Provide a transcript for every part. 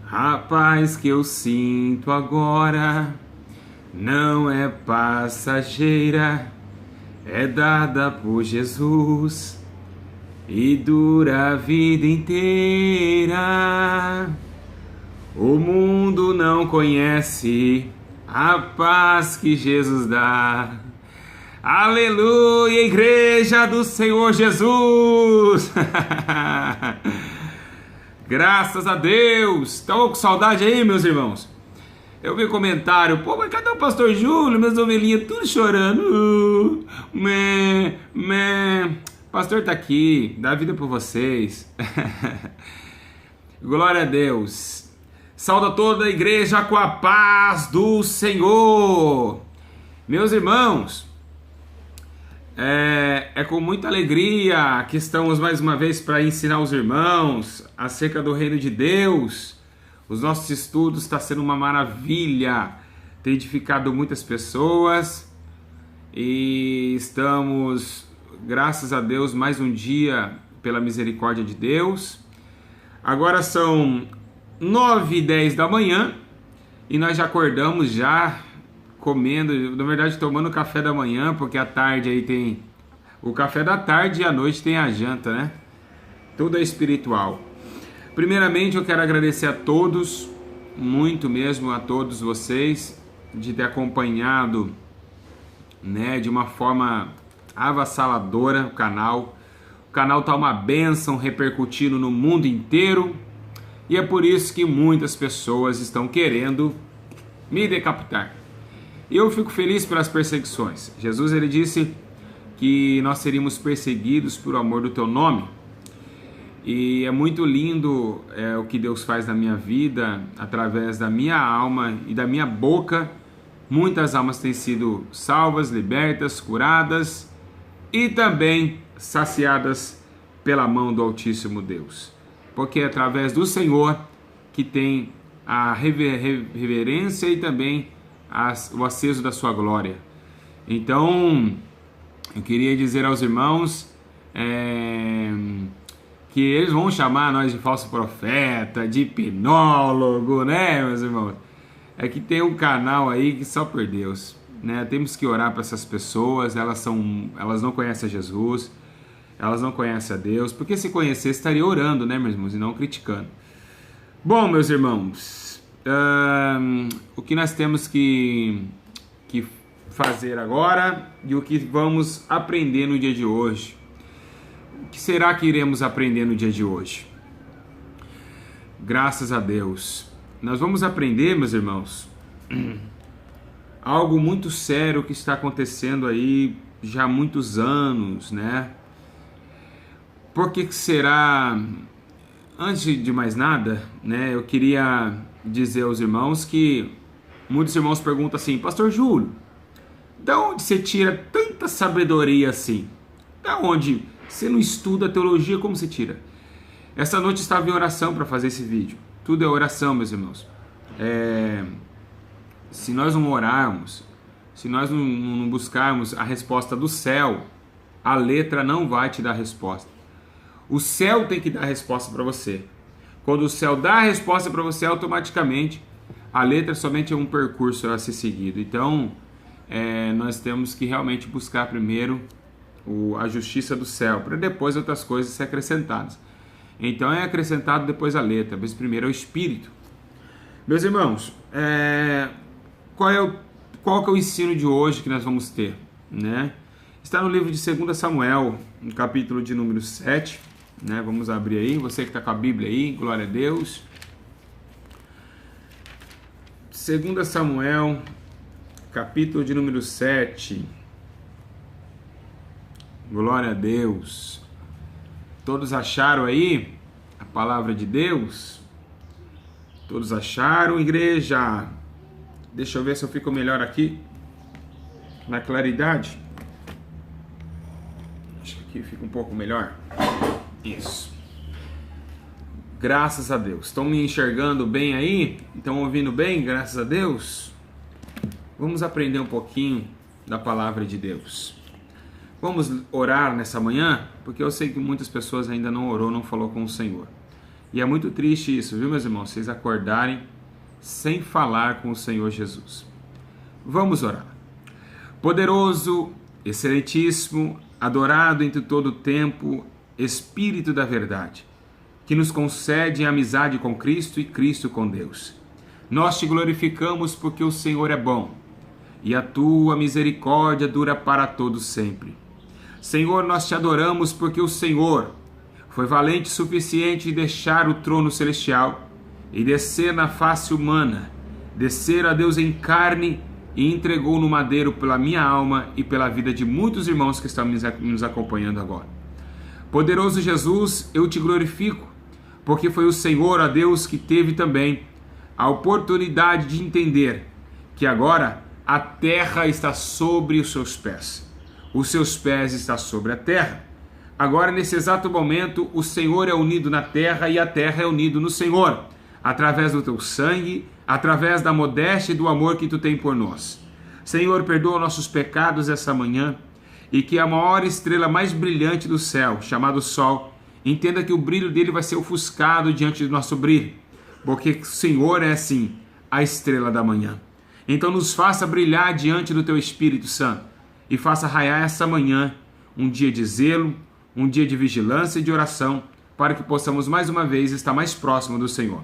A paz que eu sinto agora não é passageira, é dada por Jesus e dura a vida inteira. O mundo não conhece a paz que Jesus dá. Aleluia, Igreja do Senhor Jesus! Graças a Deus! Estão com saudade aí, meus irmãos? Eu vi comentário, pô, mas cadê o pastor Júlio? Minhas ovelhinhas tudo chorando. O pastor tá aqui, dá vida por vocês. Glória a Deus. Saúda toda a igreja com a paz do Senhor. Meus irmãos, é com muita alegria que estamos mais uma vez para ensinar os irmãos acerca do reino de Deus. Os nossos estudos estão sendo uma maravilha, tem edificado muitas pessoas e estamos, graças a Deus, mais um dia pela misericórdia de Deus. Agora são 9h10 da manhã e nós já acordamos já comendo, na verdade tomando café da manhã, porque à tarde aí tem o café da tarde e à noite tem a janta, né? Tudo é espiritual. Primeiramente eu quero agradecer a todos, muito mesmo a todos vocês, de ter acompanhado, né, de uma forma avassaladora o canal. O canal tá uma bênção, repercutindo no mundo inteiro, e é por isso que muitas pessoas estão querendo me decapitar. Eu fico feliz pelas perseguições. Jesus, ele disse que nós seríamos perseguidos por amor do teu nome. E é muito lindo o que Deus faz na minha vida, através da minha alma e da minha boca. Muitas almas têm sido salvas, libertas, curadas e também saciadas pela mão do Altíssimo Deus. Porque é através do Senhor que tem a reverência e também o aceso da sua glória. Então, eu queria dizer aos irmãos que eles vão chamar nós de falso profeta, de hipnólogo, né, meus irmãos? É que tem um canal aí que só por Deus, né? Temos que orar para essas pessoas, elas não conhecem a Jesus, elas não conhecem a Deus, porque se conhecer estaria orando, né, meus irmãos, e não criticando. Bom, meus irmãos, o que nós temos que fazer agora e o que vamos aprender no dia de hoje. O que será que iremos aprender no dia de hoje? Graças a Deus. Nós vamos aprender, meus irmãos, algo muito sério que está acontecendo aí já há muitos anos, né? Por que será? Antes de mais nada, né, eu queria dizer aos irmãos que muitos irmãos perguntam assim: Pastor Júlio, de onde você tira tanta sabedoria assim? Da onde você não estuda teologia, como você tira? Essa noite estava em oração para fazer esse vídeo. Tudo é oração, meus irmãos. Se nós não orarmos, se nós não buscarmos a resposta do céu, a letra não vai te dar resposta. O céu tem que dar a resposta para você. Quando o céu dá a resposta para você, automaticamente a letra somente é um percurso a ser seguido. Então, nós temos que realmente buscar primeiro a justiça do céu, para depois outras coisas ser acrescentadas. Então é acrescentado depois a letra, mas primeiro é o Espírito. Meus irmãos, qual que é o ensino de hoje que nós vamos ter, né? Está no livro de 2 Samuel, no capítulo de número 7, né? Vamos abrir aí, você que está com a Bíblia aí, glória a Deus. 2 Samuel, capítulo de número 7. Glória a Deus. Todos acharam aí a palavra de Deus? Todos acharam, igreja? Deixa eu ver se eu fico melhor aqui na claridade. Acho que aqui fica um pouco melhor. Isso. Graças a Deus. Estão me enxergando bem aí? Estão ouvindo bem? Graças a Deus. Vamos aprender um pouquinho da palavra de Deus. Vamos orar nessa manhã, porque eu sei que muitas pessoas ainda não orou, não falou com o Senhor. E é muito triste isso, viu, meus irmãos? Vocês acordarem sem falar com o Senhor Jesus. Vamos orar. Poderoso, excelentíssimo, adorado entre todo o tempo, Espírito da verdade, que nos concede amizade com Cristo e Cristo com Deus. Nós te glorificamos porque o Senhor é bom e a tua misericórdia dura para todos sempre. Senhor, nós te adoramos porque o Senhor foi valente o suficiente de deixar o trono celestial e descer na face humana, descer a Deus em carne e entregou no madeiro pela minha alma e pela vida de muitos irmãos que estão nos acompanhando agora. Poderoso Jesus, eu te glorifico, porque foi o Senhor, ó Deus, que teve também a oportunidade de entender que agora a terra está sobre os seus pés. Os seus pés estão sobre a terra. Agora, nesse exato momento, o Senhor é unido na terra e a terra é unida no Senhor, através do teu sangue, através da modéstia e do amor que tu tem por nós. Senhor, perdoa nossos pecados essa manhã e que a maior estrela mais brilhante do céu, chamado Sol, entenda que o brilho dele vai ser ofuscado diante do nosso brilho, porque o Senhor é, sim, a estrela da manhã. Então nos faça brilhar diante do teu Espírito Santo e faça raiar essa manhã um dia de zelo, um dia de vigilância e de oração, para que possamos mais uma vez estar mais próximo do Senhor.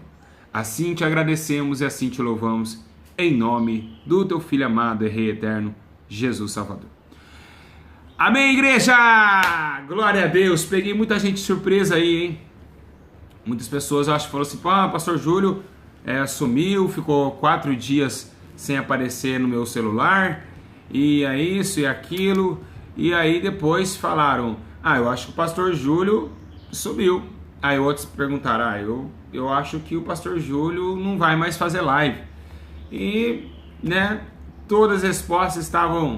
Assim te agradecemos e assim te louvamos, em nome do teu Filho amado e Rei eterno, Jesus Salvador. Amém, igreja! Glória a Deus! Peguei muita gente surpresa aí, hein? Muitas pessoas, eu acho, falaram assim, pastor Júlio sumiu, ficou 4 dias sem aparecer no meu celular, e é isso e aquilo, e aí depois falaram, eu acho que o pastor Júlio sumiu. Aí outros perguntaram, eu acho que o pastor Júlio não vai mais fazer live. E, todas as respostas estavam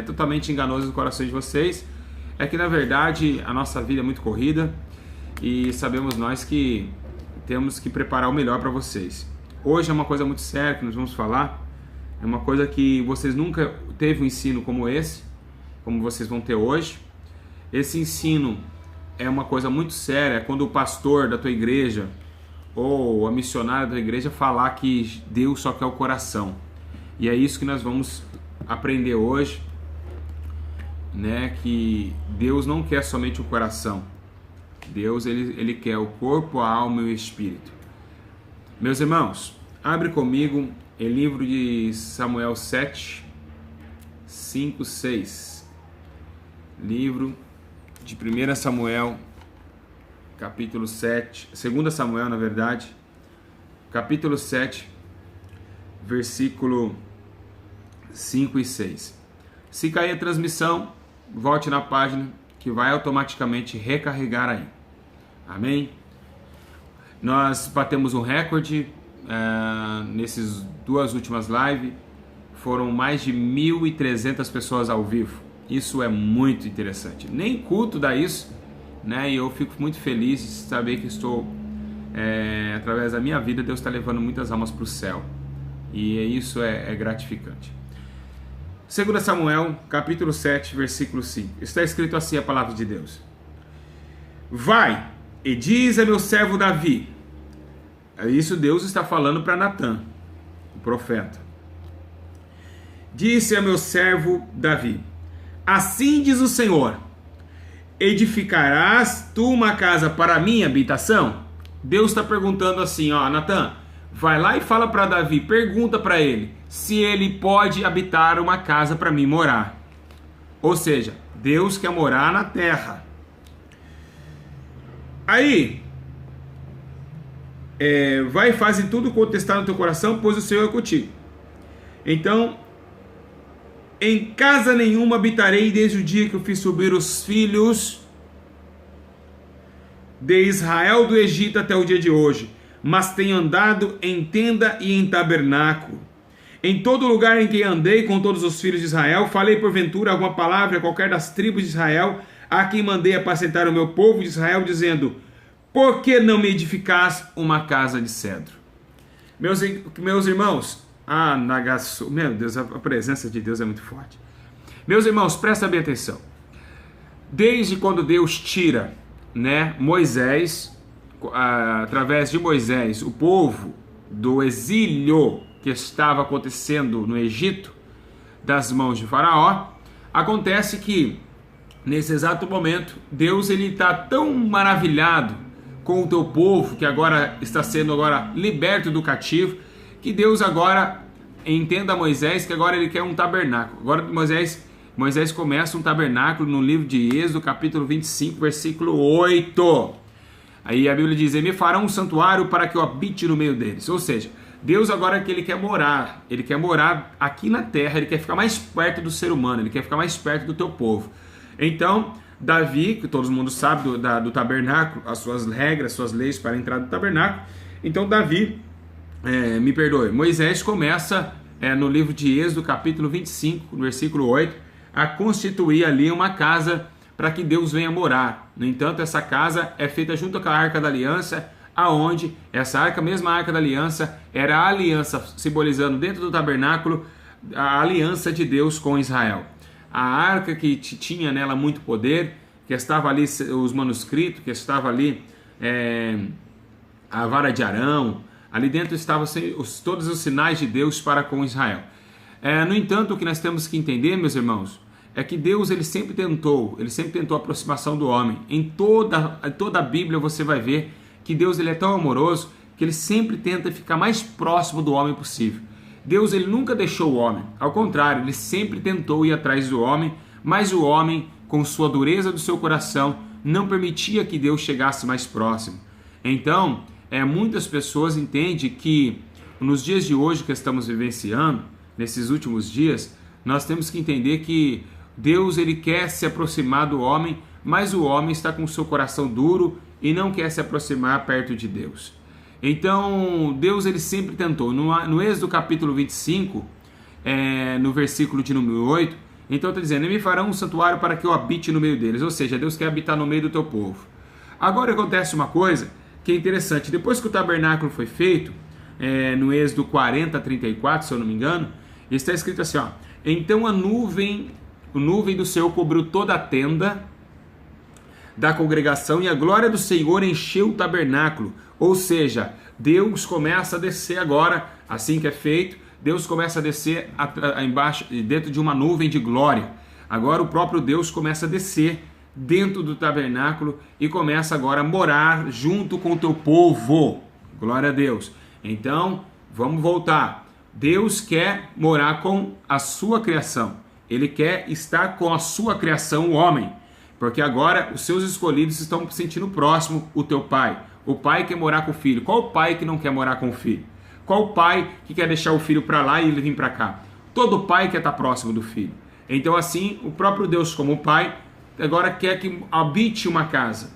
totalmente enganosas no coração de vocês. É que, na verdade, a nossa vida é muito corrida e sabemos nós que temos que preparar o melhor para vocês. Hoje é uma coisa muito séria que nós vamos falar. É uma coisa que vocês nunca teve um ensino como esse, como vocês vão ter hoje. Esse ensino é uma coisa muito séria quando o pastor da tua igreja ou a missionária da tua igreja falar que Deus só quer o coração. E é isso que nós vamos aprender hoje, que Deus não quer somente o coração. Deus ele quer o corpo, a alma e o espírito. Meus irmãos, abre comigo em livro de Samuel 7, 5, 6. Livro de 1 Samuel, capítulo 7, 2 Samuel, na verdade, capítulo 7, versículo 5 e 6. Se cair a transmissão, volte na página que vai automaticamente recarregar aí. Amém? Nós batemos um recorde nessas 2 últimas lives, foram mais de 1.300 pessoas ao vivo. Isso é muito interessante. Nem culto dá isso, e eu fico muito feliz de saber que estou, através da minha vida, Deus está levando muitas almas para o céu. E isso é gratificante. 2 Samuel, capítulo 7, versículo 5. Está escrito assim a palavra de Deus. Vai e diz a meu servo Davi. Isso Deus está falando para Natã, o profeta. Disse a meu servo Davi. Assim diz o Senhor, edificarás tu uma casa para a minha habitação? Deus está perguntando assim, Natã, vai lá e fala para Davi, pergunta para ele, se ele pode habitar uma casa para mim morar. Ou seja, Deus quer morar na terra. Aí, vai e faz tudo quanto está no teu coração, pois o Senhor é contigo. Então, em casa nenhuma habitarei desde o dia que eu fiz subir os filhos de Israel do Egito até o dia de hoje, mas tenho andado em tenda e em tabernáculo. Em todo lugar em que andei com todos os filhos de Israel, falei porventura alguma palavra a qualquer das tribos de Israel, a quem mandei apacentar o meu povo de Israel, dizendo, por que não me edificais uma casa de cedro? Meus irmãos, meu Deus, a presença de Deus é muito forte. Meus irmãos, presta bem atenção. Desde quando Deus tira, Moisés através de Moisés, o povo do exílio que estava acontecendo no Egito, das mãos de Faraó, acontece que nesse exato momento Deus está tão maravilhado com o teu povo, que agora está sendo liberto do cativo, que Deus agora entenda a Moisés que agora ele quer um tabernáculo. Agora Moisés começa um tabernáculo no livro de Êxodo, capítulo 25, versículo 8. Aí a Bíblia diz: me farão um santuário para que eu habite no meio deles. Ou seja, Deus agora que ele quer morar aqui na terra, ele quer ficar mais perto do ser humano, ele quer ficar mais perto do teu povo. Então, Davi, que todo mundo sabe do tabernáculo, as suas regras, suas leis para a entrada do tabernáculo. Então Moisés começa no livro de Êxodo, capítulo 25, no versículo 8, a constituir ali uma casa para que Deus venha morar. No entanto, essa casa é feita junto com a Arca da Aliança, aonde essa mesma Arca da Aliança era a aliança, simbolizando dentro do tabernáculo a aliança de Deus com Israel. A arca que tinha nela muito poder, que estava ali os manuscritos, que estava ali a vara de Arão, ali dentro estavam todos os sinais de Deus para com Israel. No entanto, o que nós temos que entender, meus irmãos, é que Deus ele sempre tentou a aproximação do homem. Em toda a Bíblia você vai ver que Deus ele é tão amoroso que ele sempre tenta ficar mais próximo do homem possível. Deus ele nunca deixou o homem, ao contrário, ele sempre tentou ir atrás do homem, mas o homem, com sua dureza do seu coração, não permitia que Deus chegasse mais próximo. Então, muitas pessoas entendem que nos dias de hoje que estamos vivenciando, nesses últimos dias, nós temos que entender que Deus ele quer se aproximar do homem, mas o homem está com o seu coração duro e não quer se aproximar perto de Deus. Então, Deus ele sempre tentou. No Êxodo capítulo 25, no versículo de número 8, então está dizendo: me farão um santuário para que eu habite no meio deles. Ou seja, Deus quer habitar no meio do teu povo. Agora acontece uma coisa que é interessante. Depois que o tabernáculo foi feito, no Êxodo 40, 34, se eu não me engano, está escrito assim, então a nuvem do Senhor cobriu toda a tenda da congregação e a glória do Senhor encheu o tabernáculo. Ou seja, Deus começa a descer agora, assim que é feito, Deus começa a descer embaixo, dentro de uma nuvem de glória. Agora o próprio Deus começa a descer dentro do tabernáculo e começa agora a morar junto com o teu povo. Glória a Deus. Então, vamos voltar. Deus quer morar com a sua criação. Ele quer estar com a sua criação, o homem. Porque agora os seus escolhidos estão se sentindo próximo, o teu pai. O pai quer morar com o filho. Qual o pai que não quer morar com o filho? Qual o pai que quer deixar o filho para lá e ele vir para cá? Todo pai quer estar próximo do filho. Então assim, o próprio Deus como pai, agora quer que habite uma casa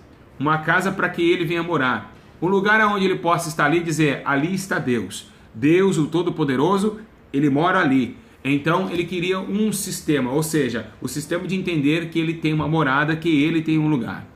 para que ele venha morar. Um lugar onde ele possa estar ali e dizer: ali está Deus. Deus, o Todo-Poderoso, ele mora ali. Então ele queria um sistema, ou seja, o sistema de entender que ele tem uma morada, que ele tem um lugar.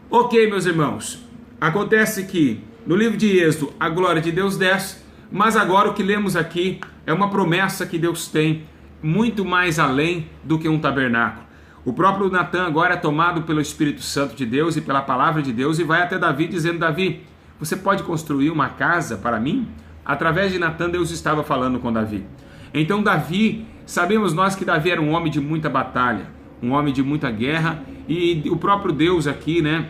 Ok, meus irmãos, acontece que no livro de Êxodo a glória de Deus desce, mas agora o que lemos aqui é uma promessa que Deus tem muito mais além do que um tabernáculo. O próprio Natan agora é tomado pelo Espírito Santo de Deus e pela palavra de Deus e vai até Davi dizendo: Davi, você pode construir uma casa para mim? Através de Natan, Deus estava falando com Davi. Então Davi, sabemos nós que Davi era um homem de muita batalha, um homem de muita guerra, e o próprio Deus aqui, né?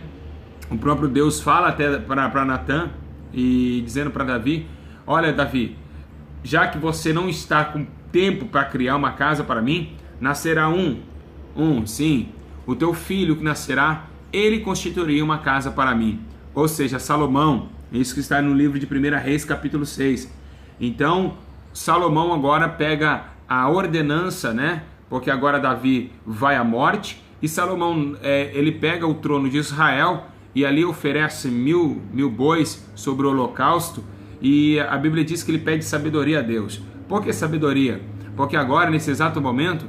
O próprio Deus fala até para Natan e dizendo para Davi: olha, Davi, já que você não está com tempo para criar uma casa para mim, nascerá sim, o teu filho que nascerá, ele constituiria uma casa para mim. Ou seja, Salomão, isso que está no livro de 1 Reis, capítulo 6. Então, Salomão agora pega a ordenança, né? Porque agora Davi vai à morte e Salomão, ele pega o trono de Israel e ali oferece mil bois sobre o holocausto, e a Bíblia diz que ele pede sabedoria a Deus. Por que sabedoria? Porque agora, nesse exato momento,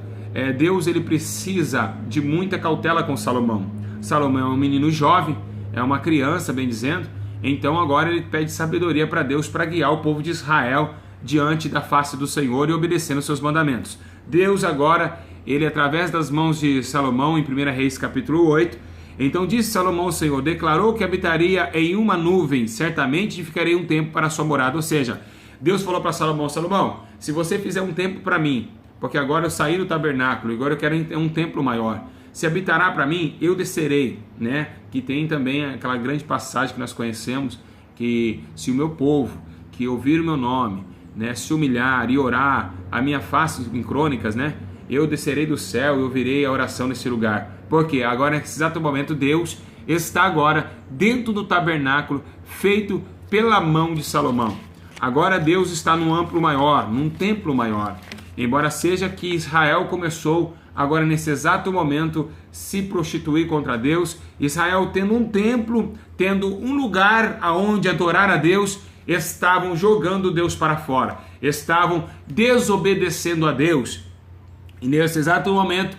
Deus ele precisa de muita cautela com Salomão. Salomão é um menino jovem, é uma criança, bem dizendo, então agora ele pede sabedoria para Deus para guiar o povo de Israel diante da face do Senhor e obedecendo seus mandamentos. Deus agora, ele através das mãos de Salomão, em 1 Reis capítulo 8, Então disse Salomão ao Senhor, declarou que habitaria em uma nuvem, certamente ficarei um tempo para a sua morada. Ou seja, Deus falou para Salomão, Salomão, se você fizer um templo para mim, porque agora eu saí do tabernáculo, agora eu quero um templo maior, se habitará para mim, eu descerei, né? Que tem também aquela grande passagem que nós conhecemos, que se o meu povo, que ouvir o meu nome, né, se humilhar e orar a minha face em Crônicas, né? Eu descerei do céu e ouvirei a oração nesse lugar. Porque agora, nesse exato momento, Deus está agora dentro do tabernáculo feito pela mão de Salomão. Agora Deus está num amplo maior, num templo maior. Embora seja que Israel começou agora nesse exato momento se prostituir contra Deus, Israel tendo um templo, tendo um lugar aonde adorar a Deus, estavam jogando Deus para fora, estavam desobedecendo a Deus. E nesse exato momento,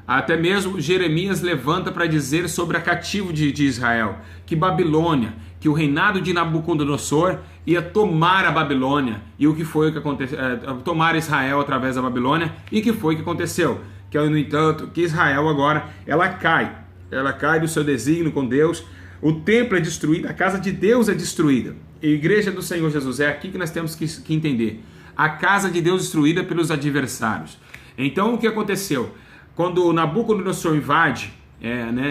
até mesmo Jeremias levanta para dizer sobre a cativo de Israel, que Babilônia, que o reinado de Nabucodonosor ia tomar a Babilônia, e o que foi que aconteceu? Tomar Israel através da Babilônia, e que foi que aconteceu? Que, no entanto, que Israel agora, ela cai do seu desígnio com Deus, o templo é destruído, a casa de Deus é destruída, a igreja do Senhor Jesus, é aqui que nós temos que entender, a casa de Deus destruída pelos adversários. Então o que aconteceu? Quando Nabucodonosor invade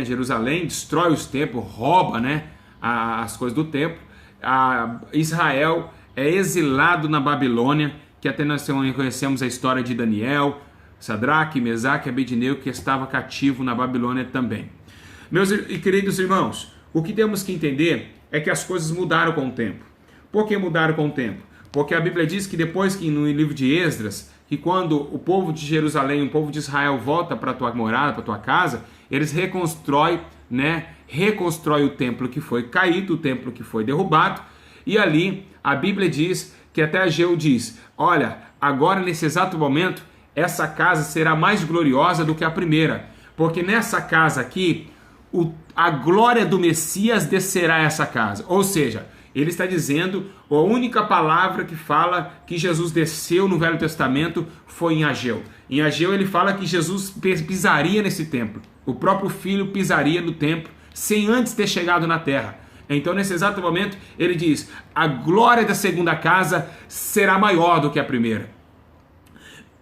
Jerusalém, destrói os templos, rouba as coisas do templo, Israel é exilado na Babilônia, que até nós conhecemos a história de Daniel, Sadraque, Mesaque e Abednego, que estava cativo na Babilônia também. Meus e queridos irmãos, o que temos que entender é que as coisas mudaram com o tempo. Por que mudaram com o tempo? Porque a Bíblia diz que depois que no livro de Esdras, que quando o povo de Jerusalém, o povo de Israel volta para a tua morada, para a tua casa, eles reconstrói o templo que foi caído, o templo que foi derrubado, e ali a Bíblia diz, que até Ageu diz, olha, agora nesse exato momento, essa casa será mais gloriosa do que a primeira, porque nessa casa aqui, a glória do Messias descerá a essa casa, ou seja, ele está dizendo, a única palavra que fala que Jesus desceu no Velho Testamento foi em Ageu. Em Ageu ele fala que Jesus pisaria nesse templo. O próprio Filho pisaria no templo sem antes ter chegado na terra. Então nesse exato momento ele diz, a glória da segunda casa será maior do que a primeira.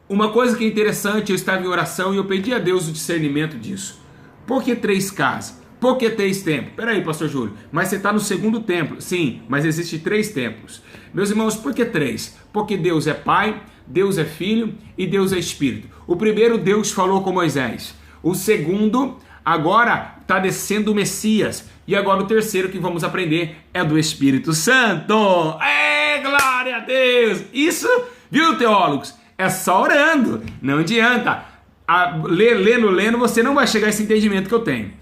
Uma coisa que é interessante, eu estava em oração e eu pedi a Deus o discernimento disso. Por que 3 casas? Por que 3 templos? Peraí, pastor Júlio, mas você está no segundo templo. Sim, mas existe 3 templos. Meus irmãos, por que 3? Porque Deus é Pai, Deus é Filho e Deus é Espírito. O primeiro Deus falou com Moisés. O segundo, agora está descendo o Messias. E agora o terceiro que vamos aprender é do Espírito Santo. Glória a Deus! Isso, viu, teólogos? É só orando, não adianta. Lendo, você não vai chegar a esse entendimento que eu tenho.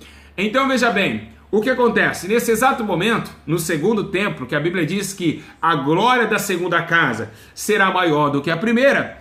Então veja bem, o que acontece? Nesse exato momento, no segundo templo, que a Bíblia diz que a glória da segunda casa será maior do que a primeira,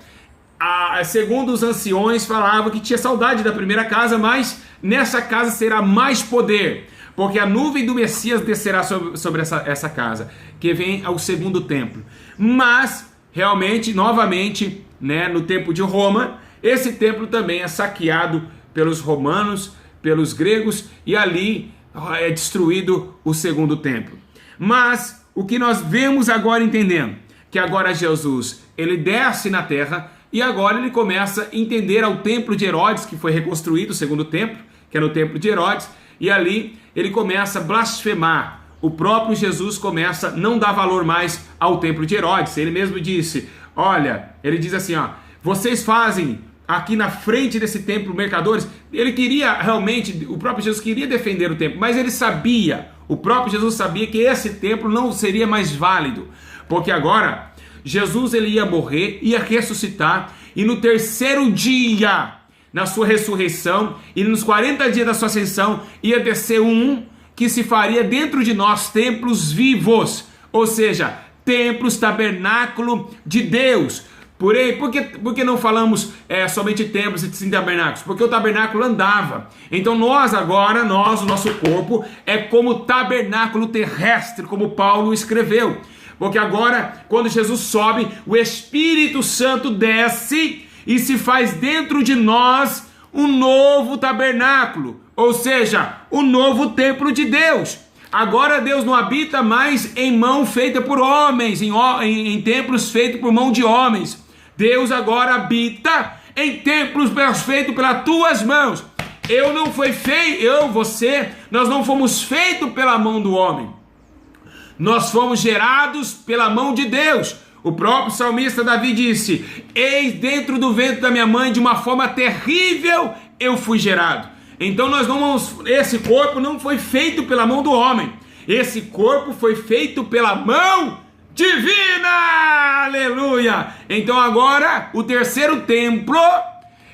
segundo os anciões falavam que tinha saudade da primeira casa, mas nessa casa será mais poder, porque a nuvem do Messias descerá sobre essa casa, que vem ao segundo templo. Mas, realmente, novamente, no tempo de Roma, esse templo também é saqueado pelos romanos, pelos gregos, e ali é destruído o segundo templo. Mas o que nós vemos agora entendendo, que agora Jesus, ele desce na terra, e agora ele começa a entender ao templo de Herodes, que foi reconstruído, o segundo templo, que era o templo de Herodes, e ali ele começa a blasfemar. O próprio Jesus começa a não dar valor mais ao templo de Herodes. Ele mesmo disse, olha, ele diz assim, vocês fazem aqui na frente desse templo mercadores. Ele queria realmente, o próprio Jesus queria defender o templo, mas ele sabia, o próprio Jesus sabia que esse templo não seria mais válido, porque agora Jesus ele ia morrer, ia ressuscitar, e no terceiro dia, na sua ressurreição, e nos 40 dias da sua ascensão, ia descer um que se faria dentro de nós templos vivos, ou seja, templos, tabernáculo de Deus. Porém, por que não falamos somente templos e sim tabernáculos? Porque o tabernáculo andava. Então o nosso corpo é como tabernáculo terrestre, como Paulo escreveu. Porque agora, quando Jesus sobe, o Espírito Santo desce e se faz dentro de nós um novo tabernáculo. ou seja, o novo templo de Deus. Agora Deus não habita mais em mão feita por homens, em templos feitos por mão de homens. Deus agora habita em templos feitos pelas tuas mãos. Nós não fomos feitos pela mão do homem. Nós fomos gerados pela mão de Deus. O próprio salmista Davi disse: eis dentro do ventre da minha mãe, de uma forma terrível eu fui gerado. Então esse corpo não foi feito pela mão do homem. Esse corpo foi feito pela mão divina. Aleluia! Então agora o terceiro templo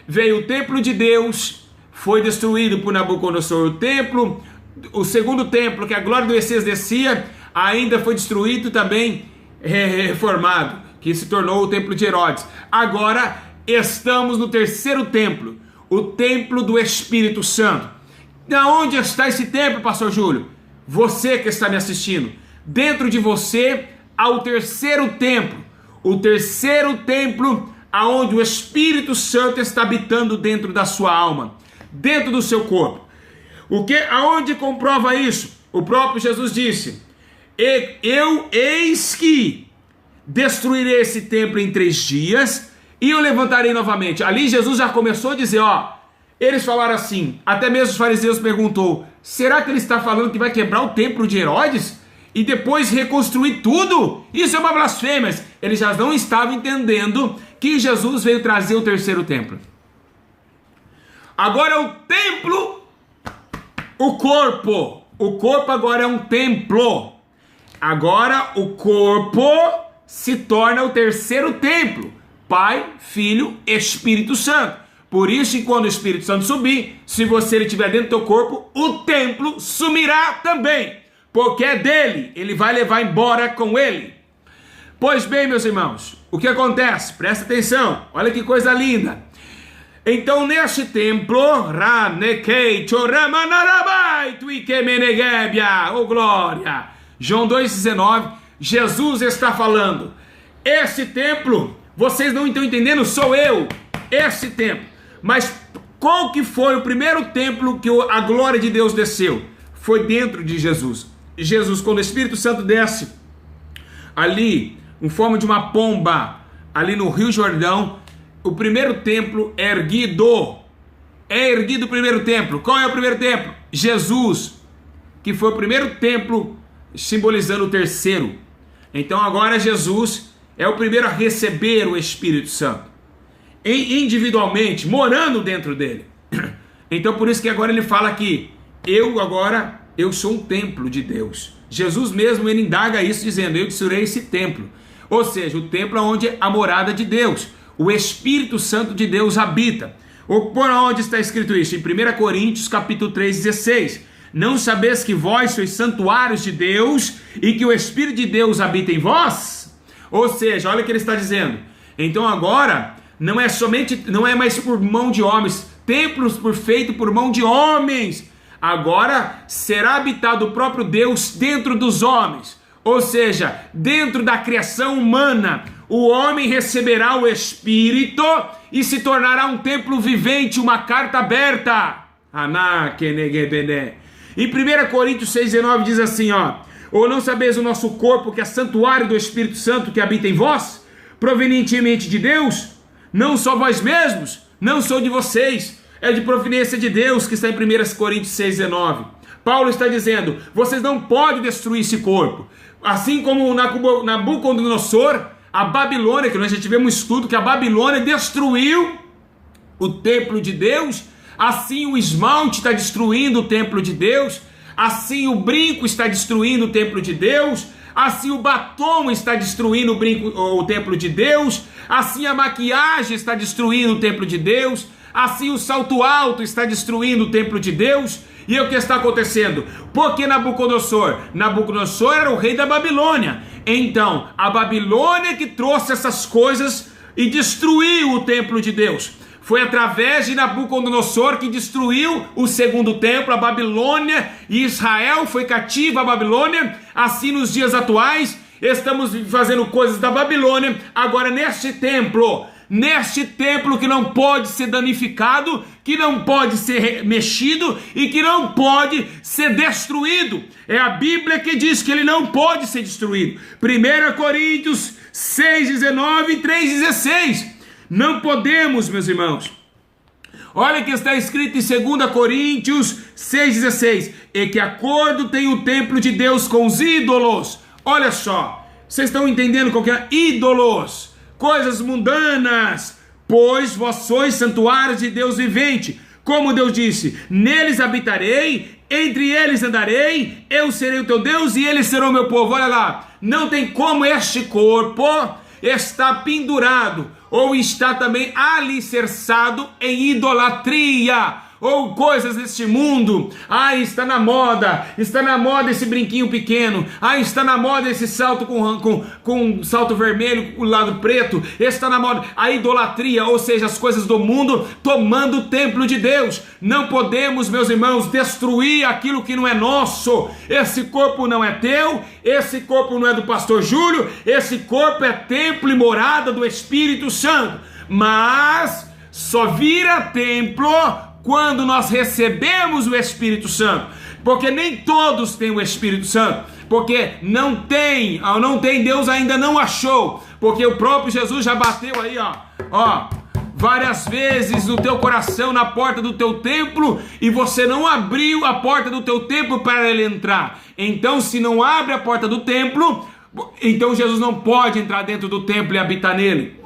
veio, o templo de Deus, foi destruído por Nabucodonosor. O segundo templo, que a glória do Messias descia, ainda foi destruído também, reformado, que se tornou o templo de Herodes. Agora estamos no terceiro templo, o templo do Espírito Santo. Da onde está esse templo, pastor Júlio? Você que está me assistindo, dentro de você há o terceiro templo aonde o Espírito Santo está habitando dentro da sua alma, dentro do seu corpo. Aonde comprova isso? O próprio Jesus disse: eis que destruirei esse templo em 3 dias e eu levantarei novamente. Ali Jesus já começou a dizer, eles falaram assim, até mesmo os fariseus perguntou: será que ele está falando que vai quebrar o templo de Herodes e depois reconstruir tudo? Isso é uma blasfêmia. Eles já não estavam entendendo que Jesus veio trazer o terceiro templo. Agora o templo, o corpo agora é um templo. Agora o corpo se torna o terceiro templo. Pai, Filho, Espírito Santo. Por isso que quando o Espírito Santo subir, se você estiver dentro do teu corpo, o templo sumirá também, porque é dele, ele vai levar embora com ele. Pois bem, meus irmãos, o que acontece? Presta atenção, olha que coisa linda. Então neste templo, oh glória, João 2,19, Jesus está falando: esse templo, vocês não estão entendendo, sou eu, esse templo. Mas qual que foi o primeiro templo que a glória de Deus desceu? Foi dentro de Jesus. Jesus, quando o Espírito Santo desce ali, em forma de uma pomba, ali no Rio Jordão, o primeiro templo é erguido. É erguido o primeiro templo. Qual é o primeiro templo? Jesus, que foi o primeiro templo, simbolizando o terceiro. Então agora Jesus é o primeiro a receber o Espírito Santo, individualmente, morando dentro dele. Então por isso que agora ele fala que eu sou um templo de Deus. Jesus mesmo, ele indaga isso dizendo: eu destruirei esse templo. Ou seja, o templo onde a morada de Deus, o Espírito Santo de Deus habita. Por onde está escrito isso? Em 1 Coríntios capítulo 3,16. Não sabeis que vós sois santuários de Deus e que o Espírito de Deus habita em vós? Ou seja, olha o que ele está dizendo. Então agora não é mais por mão de homens, templos feitos por mão de homens. Agora será habitado o próprio Deus dentro dos homens. Ou seja, dentro da criação humana, o homem receberá o Espírito e se tornará um templo vivente, uma carta aberta. Em 1 Coríntios 6,19 diz assim, ou não sabeis o nosso corpo que é santuário do Espírito Santo que habita em vós, provenientemente de Deus? Não só vós mesmos, não sou de vocês, é de providência de Deus, que está em 1 Coríntios 6,19. Paulo está dizendo: vocês não podem destruir esse corpo. Assim como Nabucodonosor, a Babilônia, que nós já tivemos um estudo que a Babilônia destruiu o templo de Deus, assim o esmalte está destruindo o templo de Deus, assim o brinco está destruindo o templo de Deus, assim o batom está destruindo o templo de Deus, assim a maquiagem está destruindo o templo de Deus, assim o salto alto está destruindo o templo de Deus. E o que está acontecendo? Porque Nabucodonosor era o rei da Babilônia. Então, a Babilônia que trouxe essas coisas e destruiu o templo de Deus. Foi através de Nabucodonosor que destruiu o segundo templo, a Babilônia, e Israel foi cativo à Babilônia. Assim, nos dias atuais, estamos fazendo coisas da Babilônia. Agora, neste templo, neste templo que não pode ser danificado, que não pode ser mexido e que não pode ser destruído. É a Bíblia que diz que ele não pode ser destruído. 1 Coríntios 6:19 e 3:16. Não podemos, meus irmãos. Olha que está escrito em 2 Coríntios 6:16. E que acordo tem o templo de Deus com os ídolos? Olha só, vocês estão entendendo qual que é? Ídolos, coisas mundanas, pois vós sois santuários de Deus vivente. Como Deus disse, neles habitarei, entre eles andarei, eu serei o teu Deus e eles serão o meu povo. Olha lá, não tem como este corpo está pendurado ou está também alicerçado em idolatria ou coisas deste mundo. Está na moda esse brinquinho pequeno, está na moda esse salto com salto vermelho, o lado preto, está na moda a idolatria, ou seja, as coisas do mundo tomando o templo de Deus. Não podemos, meus irmãos, destruir aquilo que não é nosso. Esse corpo não é teu, esse corpo não é do pastor Júlio, esse corpo é templo e morada do Espírito Santo, mas só vira templo quando nós recebemos o Espírito Santo, porque nem todos têm o Espírito Santo, porque não tem, Deus ainda não achou, porque o próprio Jesus já bateu aí, várias vezes no teu coração, na porta do teu templo, e você não abriu a porta do teu templo para ele entrar. Então, se não abre a porta do templo, então Jesus não pode entrar dentro do templo e habitar nele.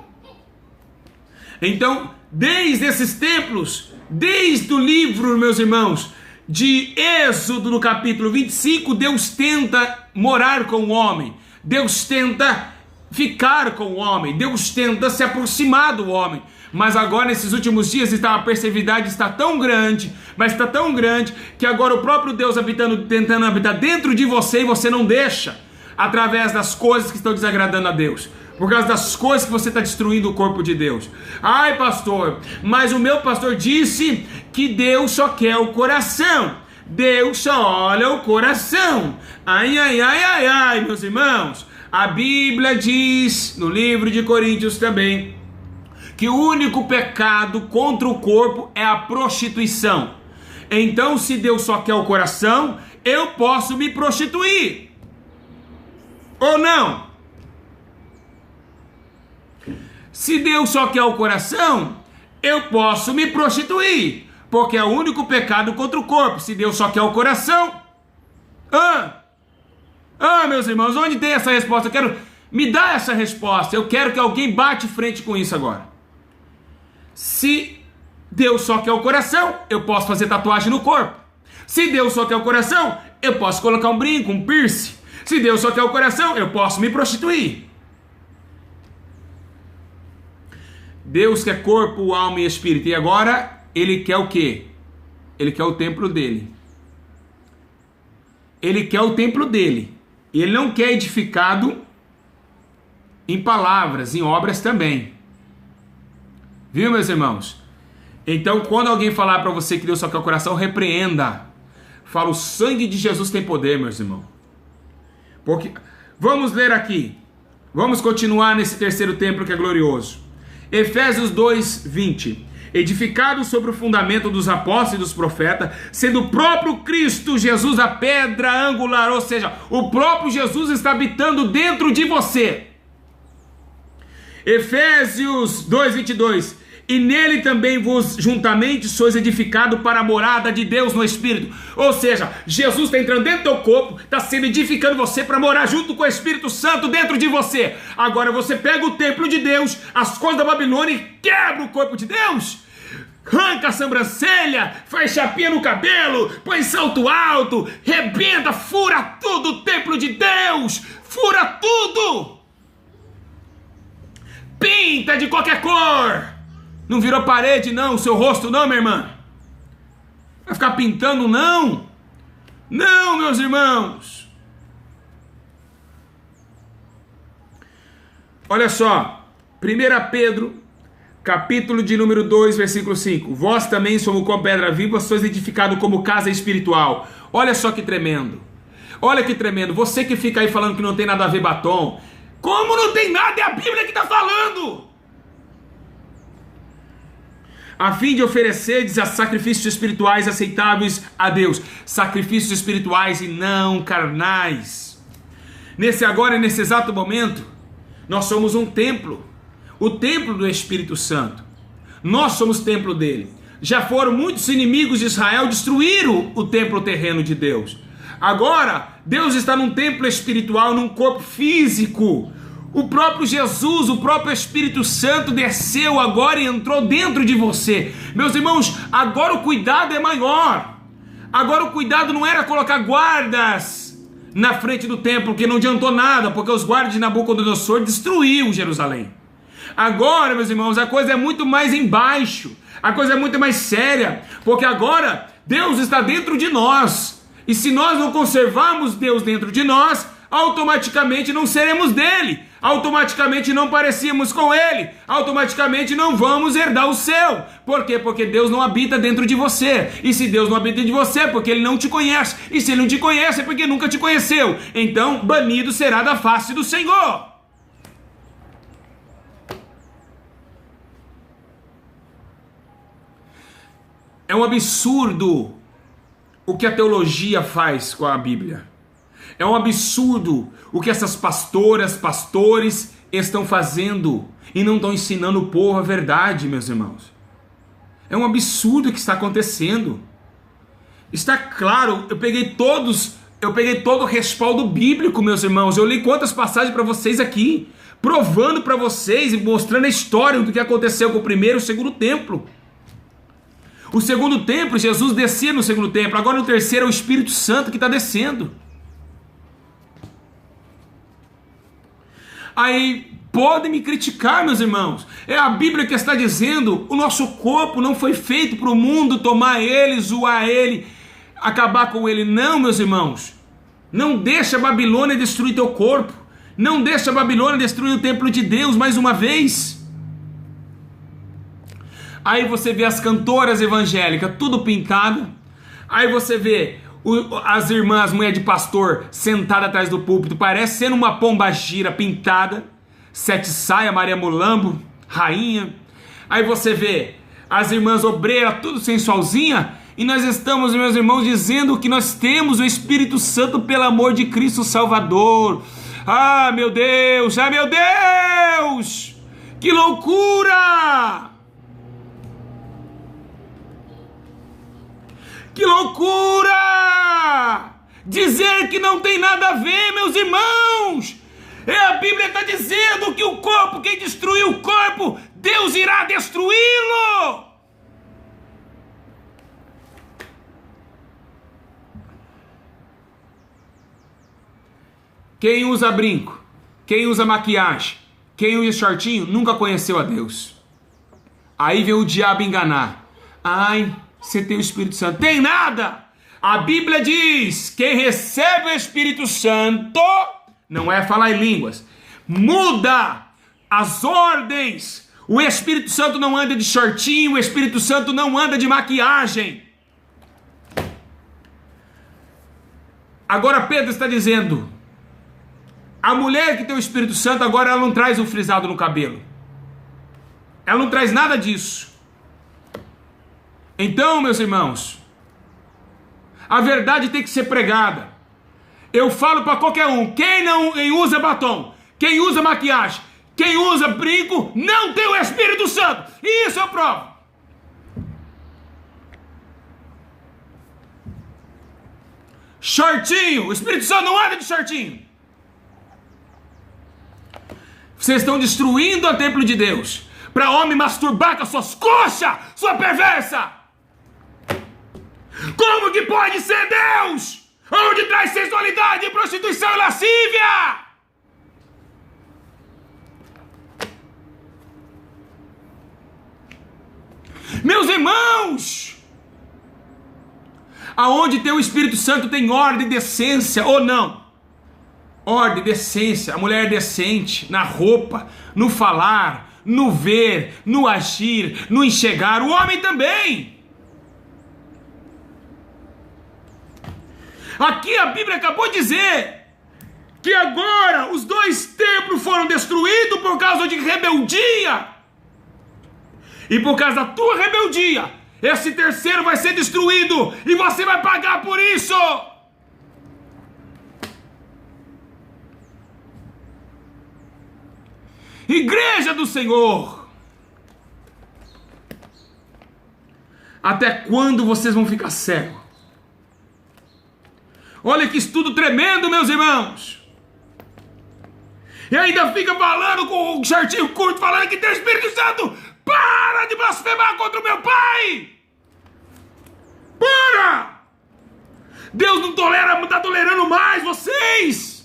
Então, desde esses templos, desde o livro, meus irmãos, de Êxodo, no capítulo 25, Deus tenta morar com o homem, Deus tenta ficar com o homem, Deus tenta se aproximar do homem. Mas agora, nesses últimos dias, a perseveridade está tão grande, mas está tão grande, que agora o próprio Deus tentando habitar dentro de você, e você não deixa, através das coisas que estão desagradando a Deus, por causa das coisas que você está destruindo o corpo de Deus. Ai, pastor, mas o meu pastor disse que Deus só quer o coração, Deus só olha o coração. Ai, meus irmãos, a Bíblia diz, no livro de Coríntios também, que o único pecado contra o corpo é a prostituição. Então, se Deus só quer o coração, eu posso me prostituir, ou não? Se Deus só quer o coração, eu posso me prostituir, porque é o único pecado contra o corpo. Se Deus só quer o coração, meus irmãos, onde tem essa resposta? Me dá essa resposta. Eu quero que alguém bate frente com isso agora. Se Deus só quer o coração, eu posso fazer tatuagem no corpo. Se Deus só quer o coração, eu posso colocar um brinco, um piercing. Se Deus só quer o coração, eu posso me prostituir. Deus quer corpo, alma e espírito. E agora, Ele quer o quê? Ele quer o templo dele. Ele quer o templo dele. Ele não quer edificado em palavras, em obras também. Viu, meus irmãos? Então, quando alguém falar para você que Deus só quer o coração, repreenda. Fala, o sangue de Jesus tem poder, meus irmãos. Porque, vamos ler aqui. Vamos continuar nesse terceiro templo que é glorioso. Efésios 2:20. Edificado sobre o fundamento dos apóstolos e dos profetas, sendo o próprio Cristo Jesus a pedra angular, ou seja, o próprio Jesus está habitando dentro de você. Efésios 2:22. E nele também vos juntamente sois edificado para a morada de Deus no Espírito. Ou seja, Jesus está entrando dentro do teu corpo, está sendo edificando você para morar junto com o Espírito Santo dentro de você. Agora você pega o templo de Deus, as coisas da Babilônia, e quebra o corpo de Deus. Arranca a sobrancelha, faz chapinha no cabelo, põe salto alto, rebenta, fura tudo o templo de Deus, fura tudo. Pinta de qualquer cor. Não virou parede não, o seu rosto não, minha irmã. Vai ficar pintando não. Não, meus irmãos. Olha só, 1 Pedro, capítulo de número 2, versículo 5. Vós também somos como pedra viva, sois edificados como casa espiritual. Olha só que tremendo. Olha que tremendo. Você que fica aí falando que não tem nada a ver batom. Como não tem nada? É a Bíblia que está falando. a fim de oferecerdes a sacrifícios espirituais aceitáveis a Deus, sacrifícios espirituais e não carnais. Nesse agora e nesse exato momento, nós somos um templo, o templo do Espírito Santo. Nós somos templo dele. Já foram muitos inimigos de Israel, destruíram o templo terreno de Deus. Agora, Deus está num templo espiritual, num corpo físico. O próprio Jesus, o próprio Espírito Santo desceu agora e entrou dentro de você. Meus irmãos, agora o cuidado é maior. Agora o cuidado não era colocar guardas na frente do templo, que não adiantou nada, porque os guardas de Nabucodonosor destruíram Jerusalém. Agora, meus irmãos, a coisa é muito mais embaixo. A coisa é muito mais séria, porque agora Deus está dentro de nós. E se nós não conservarmos Deus dentro de nós, automaticamente não seremos dele, automaticamente não parecíamos com ele, automaticamente não vamos herdar o céu. Por quê? Porque Deus não habita dentro de você. E se Deus não habita dentro de você, é porque ele não te conhece. E se ele não te conhece, é porque nunca te conheceu. Então, banido será da face do Senhor. É um absurdo o que a teologia faz com a Bíblia. É um absurdo o que essas pastoras, pastores estão fazendo e não estão ensinando o povo a verdade, meus irmãos. É um absurdo o que está acontecendo. Está claro, eu peguei todo o respaldo bíblico, meus irmãos. Eu li quantas passagens para vocês aqui, provando para vocês e mostrando a história do que aconteceu com o primeiro e o segundo templo. O segundo templo, Jesus descia no segundo templo. Agora no terceiro é o Espírito Santo que está descendo. Aí podem me criticar, meus irmãos. É a Bíblia que está dizendo: o nosso corpo não foi feito para o mundo tomar ele, zoar ele, acabar com ele. Não, meus irmãos. Não deixa a Babilônia destruir teu corpo. Não deixa a Babilônia destruir o templo de Deus mais uma vez. Aí você vê as cantoras evangélicas, tudo pintada. Aí você vê as irmãs, mulher de pastor, sentada atrás do púlpito, parece sendo uma pombagira pintada. Sete saia, Maria Mulambo, rainha. Aí você vê as irmãs obreiras, tudo sensualzinha. E nós estamos, meus irmãos, dizendo que nós temos o Espírito Santo pelo amor de Cristo Salvador. Ah, meu Deus! Ah, meu Deus! Que loucura! Que loucura! Dizer que não tem nada a ver, meus irmãos! A Bíblia está dizendo que o corpo, quem destruiu o corpo, Deus irá destruí-lo! Quem usa brinco, quem usa maquiagem, quem usa shortinho, nunca conheceu a Deus. Aí vem o diabo enganar. Ai, você tem o Espírito Santo. Tem nada! A Bíblia diz: quem recebe o Espírito Santo, não é falar em línguas, muda as ordens. O Espírito Santo não anda de shortinho, o Espírito Santo não anda de maquiagem. Agora Pedro está dizendo: a mulher que tem o Espírito Santo, agora ela não traz o frisado no cabelo. Ela não traz nada disso. Então, meus irmãos, a verdade tem que ser pregada. Eu falo para qualquer um: quem usa batom, quem usa maquiagem, quem usa brinco, não tem o Espírito Santo. E isso eu provo. Shortinho, o Espírito Santo não anda de shortinho. Vocês estão destruindo o templo de Deus para homem masturbar com as suas coxas, sua perversa. Como que pode ser Deus onde traz sensualidade, prostituição e lascívia? Meus irmãos, aonde tem o Espírito Santo tem ordem e decência, ou não? Ordem, decência, a mulher decente, na roupa, no falar, no ver, no agir, no enxergar, o homem também. Aqui a Bíblia acabou de dizer que agora os 2 templos foram destruídos por causa de rebeldia. E por causa da tua rebeldia, esse terceiro vai ser destruído e você vai pagar por isso. Igreja do Senhor, até quando vocês vão ficar cegos? Olha que estudo tremendo, meus irmãos. E ainda fica falando com um shortinho curto, falando que tem o Espírito Santo. Para de blasfemar contra o meu Pai! Para! Deus não está tolerando mais vocês!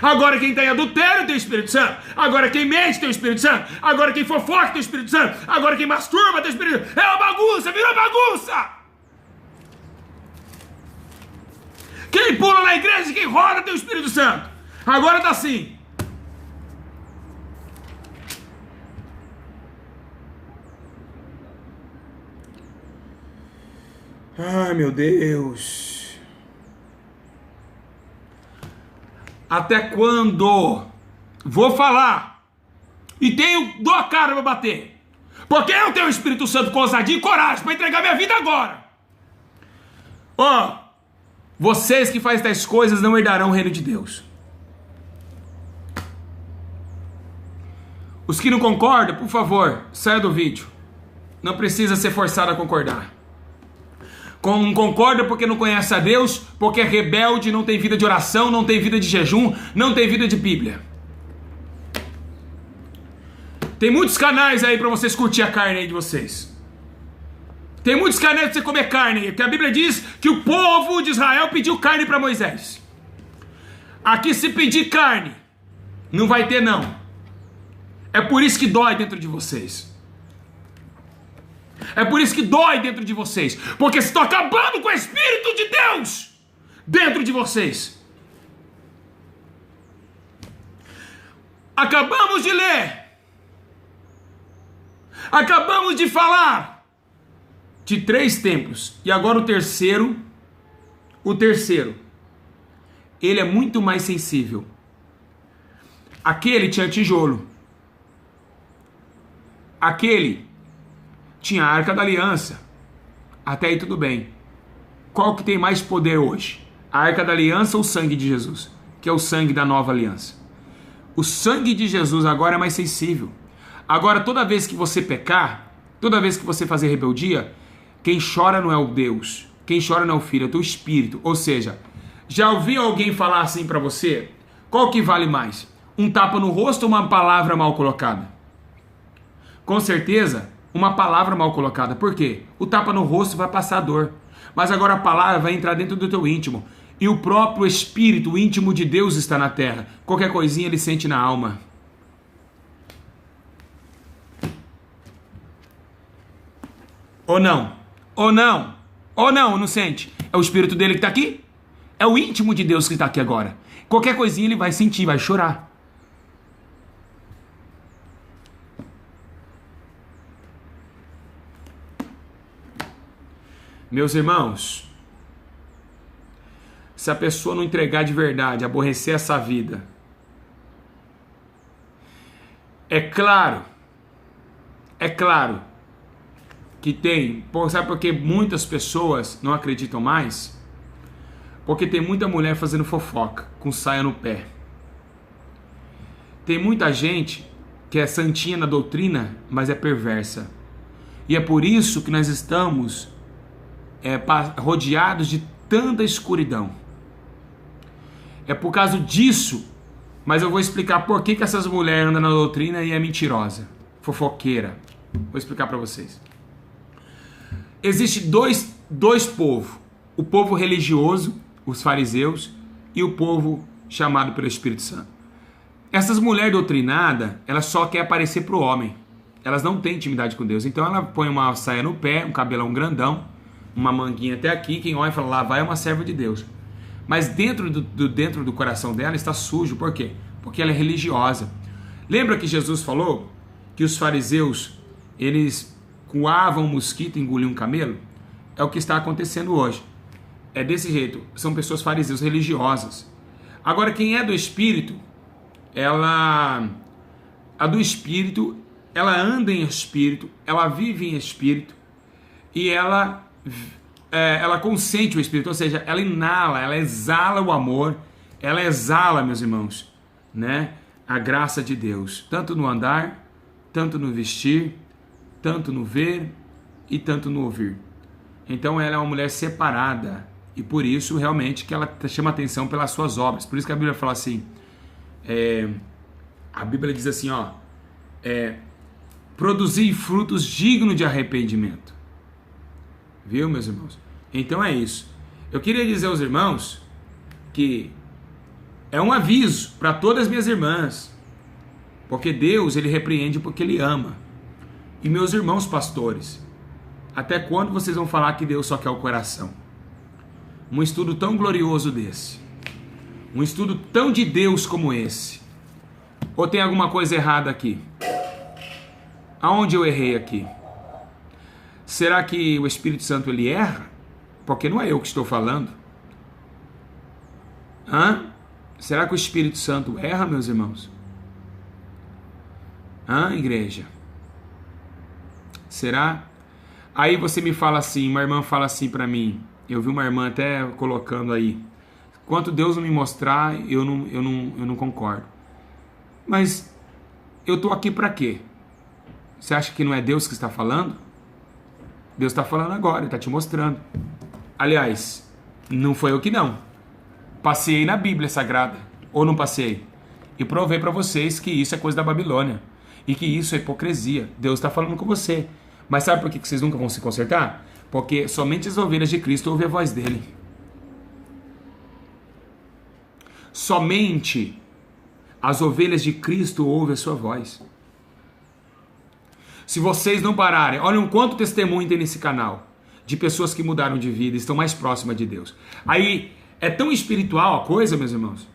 Agora quem está em adultério tem o Espírito Santo. Agora quem mente tem o Espírito Santo. Agora quem fofoca tem o Espírito Santo. Agora quem masturba tem o Espírito Santo. É uma bagunça, virou bagunça! Quem pula na igreja e quem roda tem o Espírito Santo. Agora está assim. Ai, meu Deus. Até quando? Vou falar. E dou a cara para bater. Porque eu tenho o Espírito Santo com ousadia e coragem para entregar minha vida agora. Ó, vocês que fazem tais coisas não herdarão o reino de Deus. Os que não concordam, por favor, saia do vídeo. Não precisa ser forçado a concordar. Não concorda porque não conhece a Deus, porque é rebelde, não tem vida de oração, não tem vida de jejum, não tem vida de Bíblia. Tem muitos canais aí para vocês curtir a carne aí de vocês. Tem muitos canais para você comer carne, porque a Bíblia diz que o povo de Israel pediu carne para Moisés. Aqui se pedir carne, não vai ter não. É por isso que dói dentro de vocês. É por isso que dói dentro de vocês. Porque estão acabando com o Espírito de Deus dentro de vocês. Acabamos de ler. Acabamos de falar de 3 templos. E agora o terceiro. Ele é muito mais sensível. Aquele tinha tijolo. Aquele tinha a Arca da Aliança. Até aí tudo bem. Qual que tem mais poder hoje? A Arca da Aliança ou o sangue de Jesus? Que é o sangue da nova aliança. O sangue de Jesus agora é mais sensível. Agora toda vez que você pecar, toda vez que você fazer rebeldia, quem chora não é o Deus. Quem chora não é o Filho, é o teu espírito. Ou seja, já ouviu alguém falar assim pra você? Qual que vale mais? Um tapa no rosto ou uma palavra mal colocada? Com certeza, uma palavra mal colocada. Por quê? O tapa no rosto vai passar dor. Mas agora a palavra vai entrar dentro do teu íntimo. E o próprio Espírito, o íntimo de Deus está na terra. Qualquer coisinha ele sente na alma. Ou não? Ou não? Ou não, não sente? É o Espírito dele que está aqui? É o íntimo de Deus que está aqui agora. Qualquer coisinha ele vai sentir, vai chorar. Meus irmãos, se a pessoa não entregar de verdade, aborrecer essa vida, é claro que tem, sabe por que muitas pessoas não acreditam mais? Porque tem muita mulher fazendo fofoca, com saia no pé. Tem muita gente que é santinha na doutrina, mas é perversa. E é por isso que nós estamos rodeados de tanta escuridão. É por causa disso, mas eu vou explicar por que essas mulheres andam na doutrina e é mentirosa, fofoqueira. Vou explicar para vocês. Existe dois povos, o povo religioso, os fariseus, e o povo chamado pelo Espírito Santo. Essas mulheres doutrinadas, elas só querem aparecer para o homem. Elas não têm intimidade com Deus. Então ela põe uma saia no pé, um cabelão grandão, uma manguinha até aqui, quem olha e fala, lá vai uma serva de Deus. Mas dentro do coração dela está sujo, por quê? Porque ela é religiosa. Lembra que Jesus falou que os fariseus, eles coavam um mosquito e engoliam um camelo? É o que está acontecendo hoje. É desse jeito, são pessoas fariseus religiosas. Agora quem é do Espírito, a do Espírito, ela anda em espírito, ela vive em espírito e ela consente o espírito, ou seja, ela inala, ela exala o amor, ela exala, meus irmãos, né, a graça de Deus, tanto no andar, tanto no vestir, tanto no ver e tanto no ouvir. Então ela é uma mulher separada e por isso realmente que ela chama atenção pelas suas obras. Por isso que a Bíblia fala assim, a Bíblia diz assim, produzir frutos dignos de arrependimento. Viu, meus irmãos? Então é isso. Eu queria dizer aos irmãos que é um aviso para todas as minhas irmãs, porque Deus, ele repreende porque ele ama. E meus irmãos pastores, até quando vocês vão falar que Deus só quer o coração? Um estudo tão glorioso desse, um estudo tão de Deus como esse, ou tem alguma coisa errada aqui? Aonde eu errei aqui? Será que o Espírito Santo ele erra? Porque não é eu que estou falando. Será que o Espírito Santo erra, meus irmãos? Igreja? Será? Aí você me fala assim, uma irmã fala assim para mim, eu vi uma irmã até colocando aí, enquanto Deus não me mostrar, eu não concordo. Mas eu estou aqui para quê? Você acha que não é Deus que está falando? Deus está falando agora, Ele está te mostrando. Aliás, não foi eu que não. Passei na Bíblia Sagrada, ou não passei? E provei para vocês que isso é coisa da Babilônia, e que isso é hipocrisia. Deus está falando com você. Mas sabe por que vocês nunca vão se consertar? Porque somente as ovelhas de Cristo ouvem a voz dele. Somente as ovelhas de Cristo ouvem a sua voz. Se vocês não pararem, olhem quanto testemunho tem nesse canal de pessoas que mudaram de vida e estão mais próximas de Deus. Aí é tão espiritual a coisa, meus irmãos,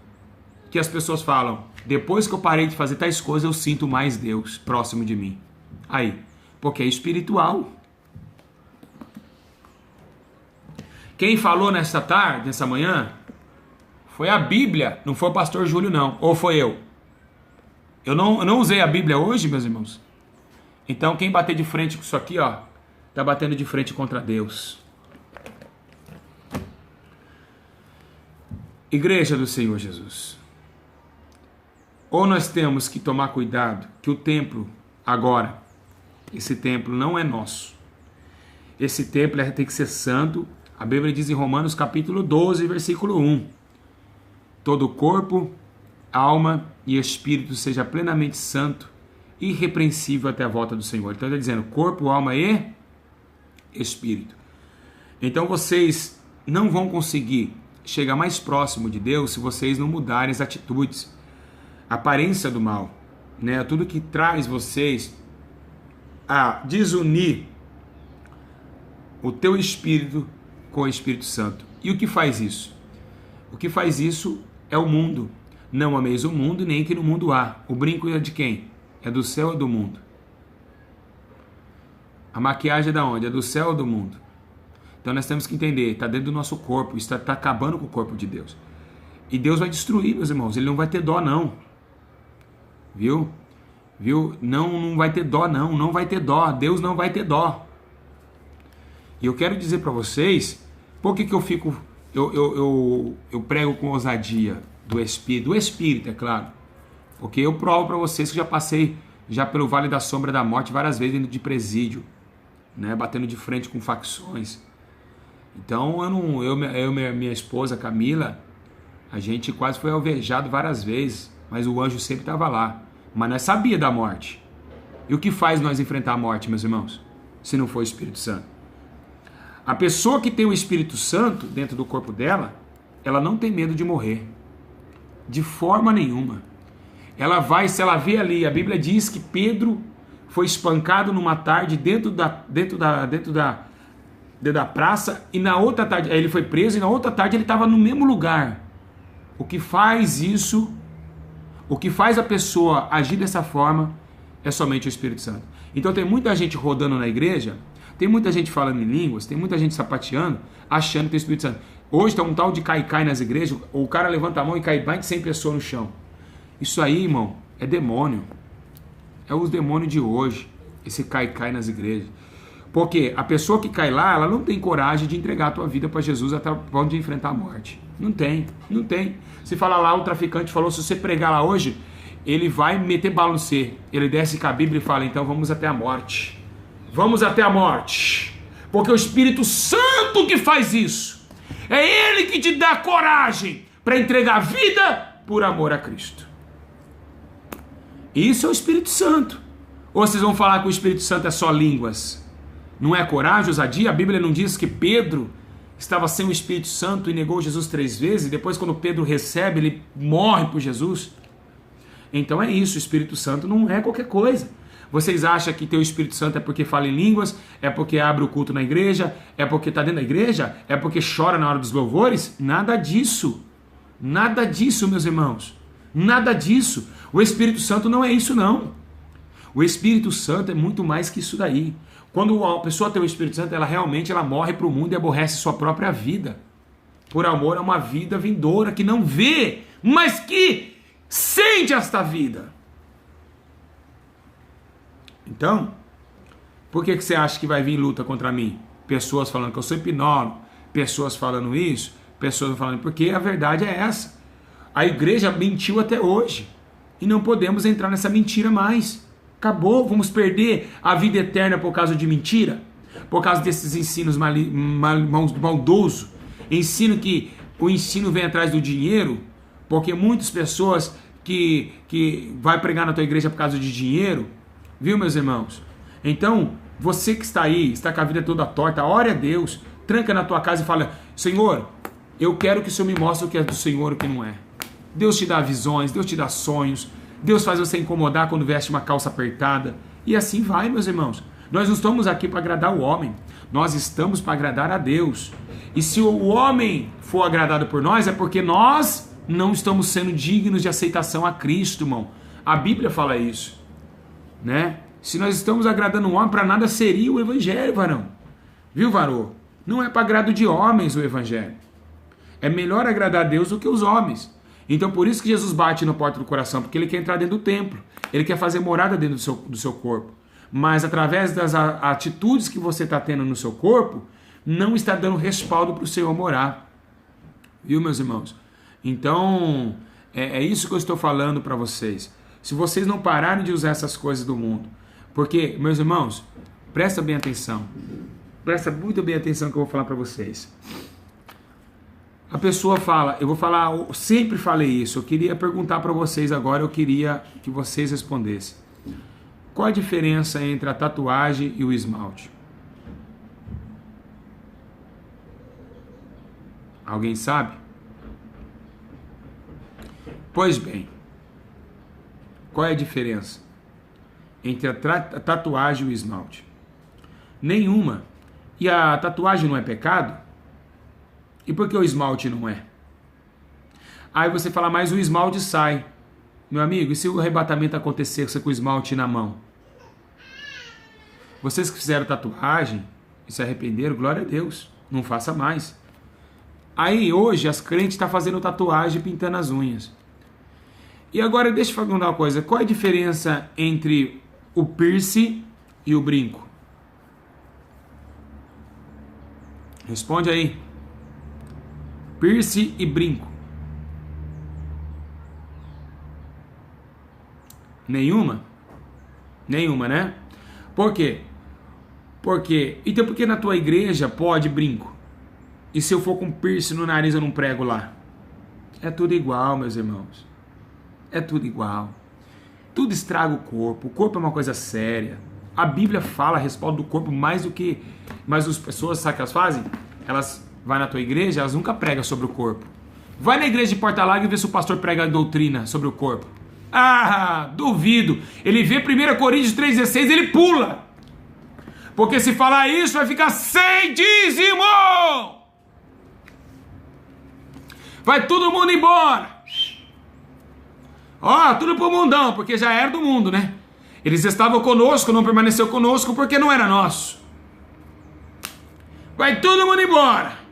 que as pessoas falam, depois que eu parei de fazer tais coisas, eu sinto mais Deus próximo de mim. Aí, porque é espiritual. Quem falou nessa tarde, nessa manhã, foi a Bíblia, não foi o pastor Júlio não, ou foi eu. Eu não usei a Bíblia hoje, meus irmãos. Então quem bater de frente com isso aqui, tá batendo de frente contra Deus. Igreja do Senhor Jesus. Ou nós temos que tomar cuidado que o templo agora, esse templo não é nosso. Esse templo tem que ser santo. A Bíblia diz em Romanos capítulo 12, versículo 1. Todo o corpo, alma e espírito seja plenamente santo, irrepreensível até a volta do Senhor. Então ele está dizendo corpo, alma e espírito. Então vocês não vão conseguir chegar mais próximo de Deus se vocês não mudarem as atitudes, a aparência do mal, né? Tudo que traz vocês a desunir o teu espírito com o Espírito Santo. E o que faz isso? O que faz isso é o mundo. Não ameis o mundo, nem que no mundo há. O brinco é de quem? É do céu ou do mundo? A maquiagem é da onde? É do céu ou do mundo? Então nós temos que entender, está dentro do nosso corpo, isso está acabando com o corpo de Deus. E Deus vai destruir, meus irmãos, Ele não vai ter dó não. Viu? Não vai ter dó não vai ter dó, Deus não vai ter dó. E eu quero dizer para vocês, por que eu fico, eu prego com ousadia do Espírito, é claro. Porque eu provo para vocês que já passei já pelo Vale da Sombra da Morte várias vezes indo de presídio, né, batendo de frente com facções. Então minha esposa Camila, a gente quase foi alvejado várias vezes, mas o anjo sempre estava lá. Mas nós sabia da morte. E o que faz nós enfrentar a morte, meus irmãos? Se não for o Espírito Santo. A pessoa que tem o Espírito Santo dentro do corpo dela, ela não tem medo de morrer. De forma nenhuma. Ela vai, se ela vê ali, a Bíblia diz que Pedro foi espancado numa tarde dentro da praça, e na outra tarde, aí ele foi preso, e na outra tarde ele estava no mesmo lugar. O que faz isso, o que faz a pessoa agir dessa forma, é somente o Espírito Santo. Então tem muita gente rodando na igreja, tem muita gente falando em línguas, tem muita gente sapateando, achando que tem o Espírito Santo. Hoje está um tal de cai nas igrejas, o cara levanta a mão e cai mais de 100 pessoas no chão. Isso aí, irmão, é demônio. É os demônios de hoje, esse cai nas igrejas. Porque a pessoa que cai lá, ela não tem coragem de entregar a tua vida para Jesus até o ponto de enfrentar a morte. Não tem. Se falar lá, o traficante falou, se você pregar lá hoje, ele vai meter bala no você. Ele desce com a Bíblia e fala, então vamos até a morte. Vamos até a morte. Porque o Espírito Santo que faz isso. É Ele que te dá coragem para entregar a vida por amor a Cristo. Isso é o Espírito Santo. Ou vocês vão falar que o Espírito Santo é só línguas? Não é coragem, ousadia? A Bíblia não diz que Pedro estava sem o Espírito Santo e negou Jesus 3 vezes, e depois quando Pedro recebe, ele morre por Jesus? Então é isso, o Espírito Santo não é qualquer coisa. Vocês acham que ter o Espírito Santo é porque fala em línguas, é porque abre o culto na igreja, é porque está dentro da igreja, é porque chora na hora dos louvores? Nada disso, meus irmãos, nada disso. O Espírito Santo não é isso não. O Espírito Santo é muito mais que isso daí. Quando a pessoa tem o Espírito Santo, ela realmente morre para o mundo e aborrece sua própria vida. Por amor a uma vida vindoura que não vê, mas que sente esta vida. Então, por que você acha que vai vir luta contra mim? Pessoas falando que eu sou hipnólogo, pessoas falando isso, pessoas falando... Porque a verdade é essa. A igreja mentiu até hoje. E não podemos entrar nessa mentira mais. Acabou, vamos perder a vida eterna por causa de mentira? Por causa desses ensinos maldosos? O ensino vem atrás do dinheiro, porque muitas pessoas que vai pregar na tua igreja por causa de dinheiro, viu, meus irmãos? Então, você que está aí, está com a vida toda torta, ore a Deus, tranca na tua casa e fala, Senhor, eu quero que o Senhor me mostre o que é do Senhor e o que não é. Deus te dá visões, Deus te dá sonhos, Deus faz você incomodar quando veste uma calça apertada. E assim vai, meus irmãos. Nós não estamos aqui para agradar o homem. Nós estamos para agradar a Deus. E se o homem for agradado por nós, é porque nós não estamos sendo dignos de aceitação a Cristo, irmão. A Bíblia fala isso, né? Se nós estamos agradando o homem, para nada seria o evangelho, varão. Viu, varô? Não é para agrado de homens o evangelho. É melhor agradar a Deus do que os homens. Então por isso que Jesus bate na porta do coração, porque ele quer entrar dentro do templo, ele quer fazer morada dentro do seu corpo, mas através das atitudes que você está tendo no seu corpo, não está dando respaldo para o Senhor morar, viu, meus irmãos? Então é isso que eu estou falando para vocês. Se vocês não pararem de usar essas coisas do mundo, porque, meus irmãos, presta bem atenção, presta muito bem atenção que eu vou falar para vocês. A pessoa fala, eu sempre falei isso, eu queria perguntar para vocês agora, eu queria que vocês respondessem. Qual a diferença entre a tatuagem e o esmalte? Alguém sabe? Pois bem, qual é a diferença entre a tatuagem e o esmalte? Nenhuma. E a tatuagem não é pecado? E por que o esmalte não é? Aí você fala, mas o esmalte sai. Meu amigo, e se o arrebatamento acontecer com o esmalte na mão? Vocês que fizeram tatuagem e se arrependeram, glória a Deus, não faça mais. Aí hoje as crentes estão fazendo tatuagem e pintando as unhas. E agora deixa eu perguntar uma coisa, qual é a diferença entre o piercing e o brinco? Responde aí. Piercing e brinco. Nenhuma? Nenhuma, né? Por quê? Então por que na tua igreja pode brinco? E se eu for com piercing no nariz eu não prego lá? É tudo igual, meus irmãos. É tudo igual. Tudo estraga o corpo. O corpo é uma coisa séria. A Bíblia fala a respeito do corpo mais do que... Mas as pessoas, sabe o que elas fazem? Elas... Vai na tua igreja, elas nunca pregam sobre o corpo. Vai na igreja de Porto Alegre e vê se o pastor prega a doutrina sobre o corpo. Ah, duvido. Ele vê 1 Coríntios 3,16 e ele pula. Porque se falar isso vai ficar sem dízimo. Vai todo mundo embora. Ó, tudo pro mundão, porque já era do mundo, né? Eles estavam conosco, não permaneceu conosco porque não era nosso. Vai todo mundo embora.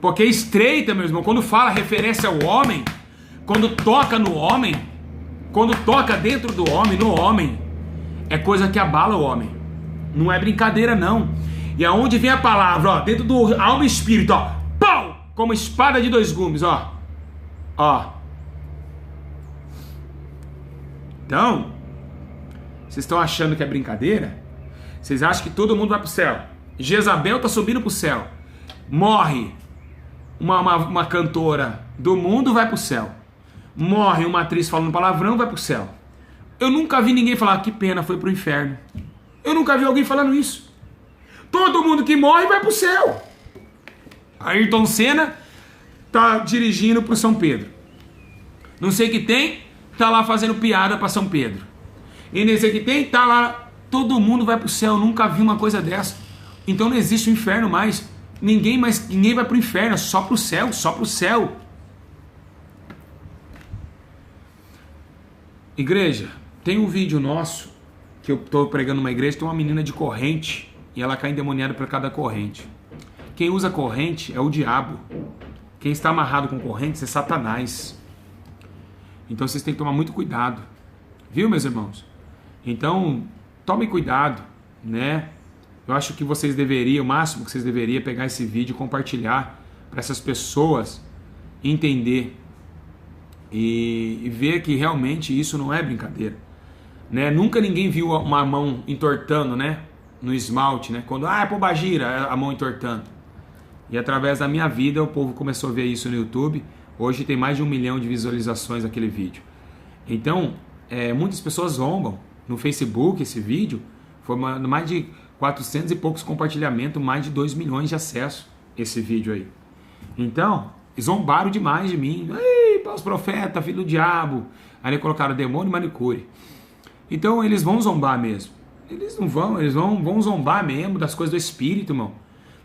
Porque é estreita, meu irmão, quando fala referência ao homem, quando toca no homem, quando toca dentro do homem, no homem, é coisa que abala o homem. Não é brincadeira, não. E aonde vem a palavra, ó, dentro do alma e espírito, ó, pau, como espada de dois gumes, ó. Então, vocês estão achando que é brincadeira? Vocês acham que todo mundo vai pro céu? Jezabel tá subindo pro céu. Morre uma cantora do mundo, vai pro céu. Morre uma atriz falando palavrão, vai pro céu. Eu nunca vi ninguém falar, que pena, foi pro inferno. Eu nunca vi alguém falando isso. Todo mundo que morre vai pro céu. Ayrton Senna tá dirigindo pro São Pedro. Não sei o que tem, tá lá fazendo piada pra São Pedro. E nem sei o que tem, tá lá. Todo mundo vai pro céu. Eu nunca vi uma coisa dessa. Então não existe o inferno mais. Ninguém vai pro inferno, só pro céu, só pro céu. Igreja, tem um vídeo nosso que eu estou pregando numa igreja, tem uma menina de corrente e ela cai endemoniada por cada corrente. Quem usa corrente é o diabo. Quem está amarrado com correntes é Satanás. Então vocês têm que tomar muito cuidado. Viu, meus irmãos? Então, tomem cuidado, né? Eu acho que vocês deveriam, o máximo que vocês deveriam é pegar esse vídeo e compartilhar para essas pessoas entender e ver que realmente isso não é brincadeira, né? Nunca ninguém viu uma mão entortando, né? No esmalte, né? Quando, é pombagira, a mão entortando. E através da minha vida o povo começou a ver isso no YouTube. Hoje tem mais de 1 milhão de visualizações aquele vídeo. Então, muitas pessoas zombam. No Facebook esse vídeo foi mais de 400 e poucos compartilhamentos, mais de 2 milhões de acessos esse vídeo aí. Então, zombaram demais de mim. Ei, os profetas, filho do diabo. Aí colocaram demônio e manicure. Então eles vão zombar mesmo. Eles não vão, eles vão zombar mesmo das coisas do espírito, irmão.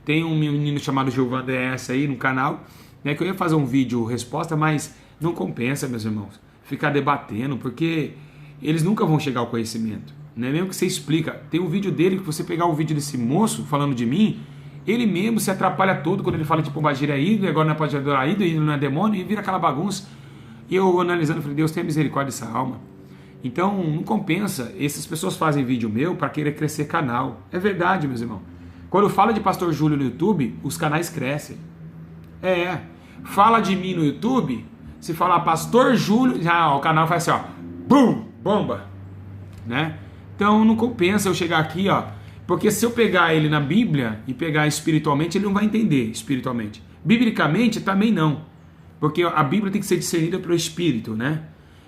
Tem um menino chamado Gilvan DS aí no canal, né, que eu ia fazer um vídeo resposta, mas não compensa, meus irmãos, ficar debatendo, porque eles nunca vão chegar ao conhecimento, né? Mesmo que você explica, tem um vídeo dele, que você pegar o vídeo desse moço falando de mim, ele mesmo se atrapalha todo quando ele fala de pombagira é ídolo, agora não pode adorar ídolo, não é demônio, e vira aquela bagunça. E eu analisando, falei, Deus tenha misericórdia dessa alma. Então não compensa, essas pessoas fazem vídeo meu para querer crescer canal. É verdade, meus irmãos. Quando eu falo de Pastor Júlio no YouTube, os canais crescem. Fala de mim no YouTube, se falar Pastor Júlio, já o canal faz assim, ó, bum, bomba, né? Então não compensa eu chegar aqui, ó, porque se eu pegar ele na Bíblia e pegar espiritualmente, ele não vai entender espiritualmente. Biblicamente também não, porque a Bíblia tem que ser discernida pelo Espírito, né?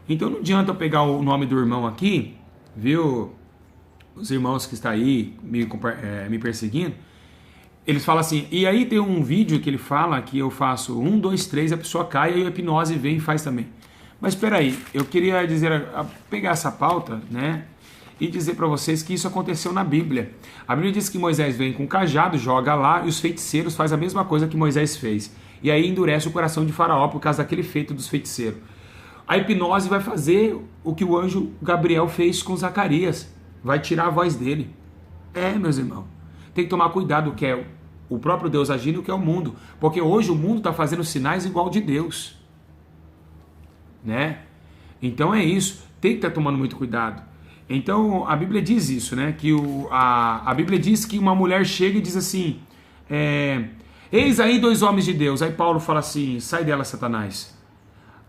Então não adianta eu pegar o nome do irmão aqui, viu? Os irmãos que estão aí me perseguindo, eles falam assim, e aí tem um vídeo que ele fala que eu faço 1, 2, 3, a pessoa cai e a hipnose vem e faz também. Mas espera aí, eu queria dizer, pegar essa pauta, né, e dizer para vocês que isso aconteceu na Bíblia. A Bíblia diz que Moisés vem com um cajado, joga lá, e os feiticeiros fazem a mesma coisa que Moisés fez. E aí endurece o coração de Faraó por causa daquele feito dos feiticeiros. A hipnose vai fazer o que o anjo Gabriel fez com Zacarias. Vai tirar a voz dele. Meus irmãos. Tem que tomar cuidado o que é o próprio Deus agindo e o que é o mundo. Porque hoje o mundo está fazendo sinais igual de Deus. Né? Então é isso. Tem que estar tomando muito cuidado. Então a Bíblia diz isso, né? Que a Bíblia diz que uma mulher chega e diz assim, eis aí 2 homens de Deus. Aí Paulo fala assim, sai dela, Satanás.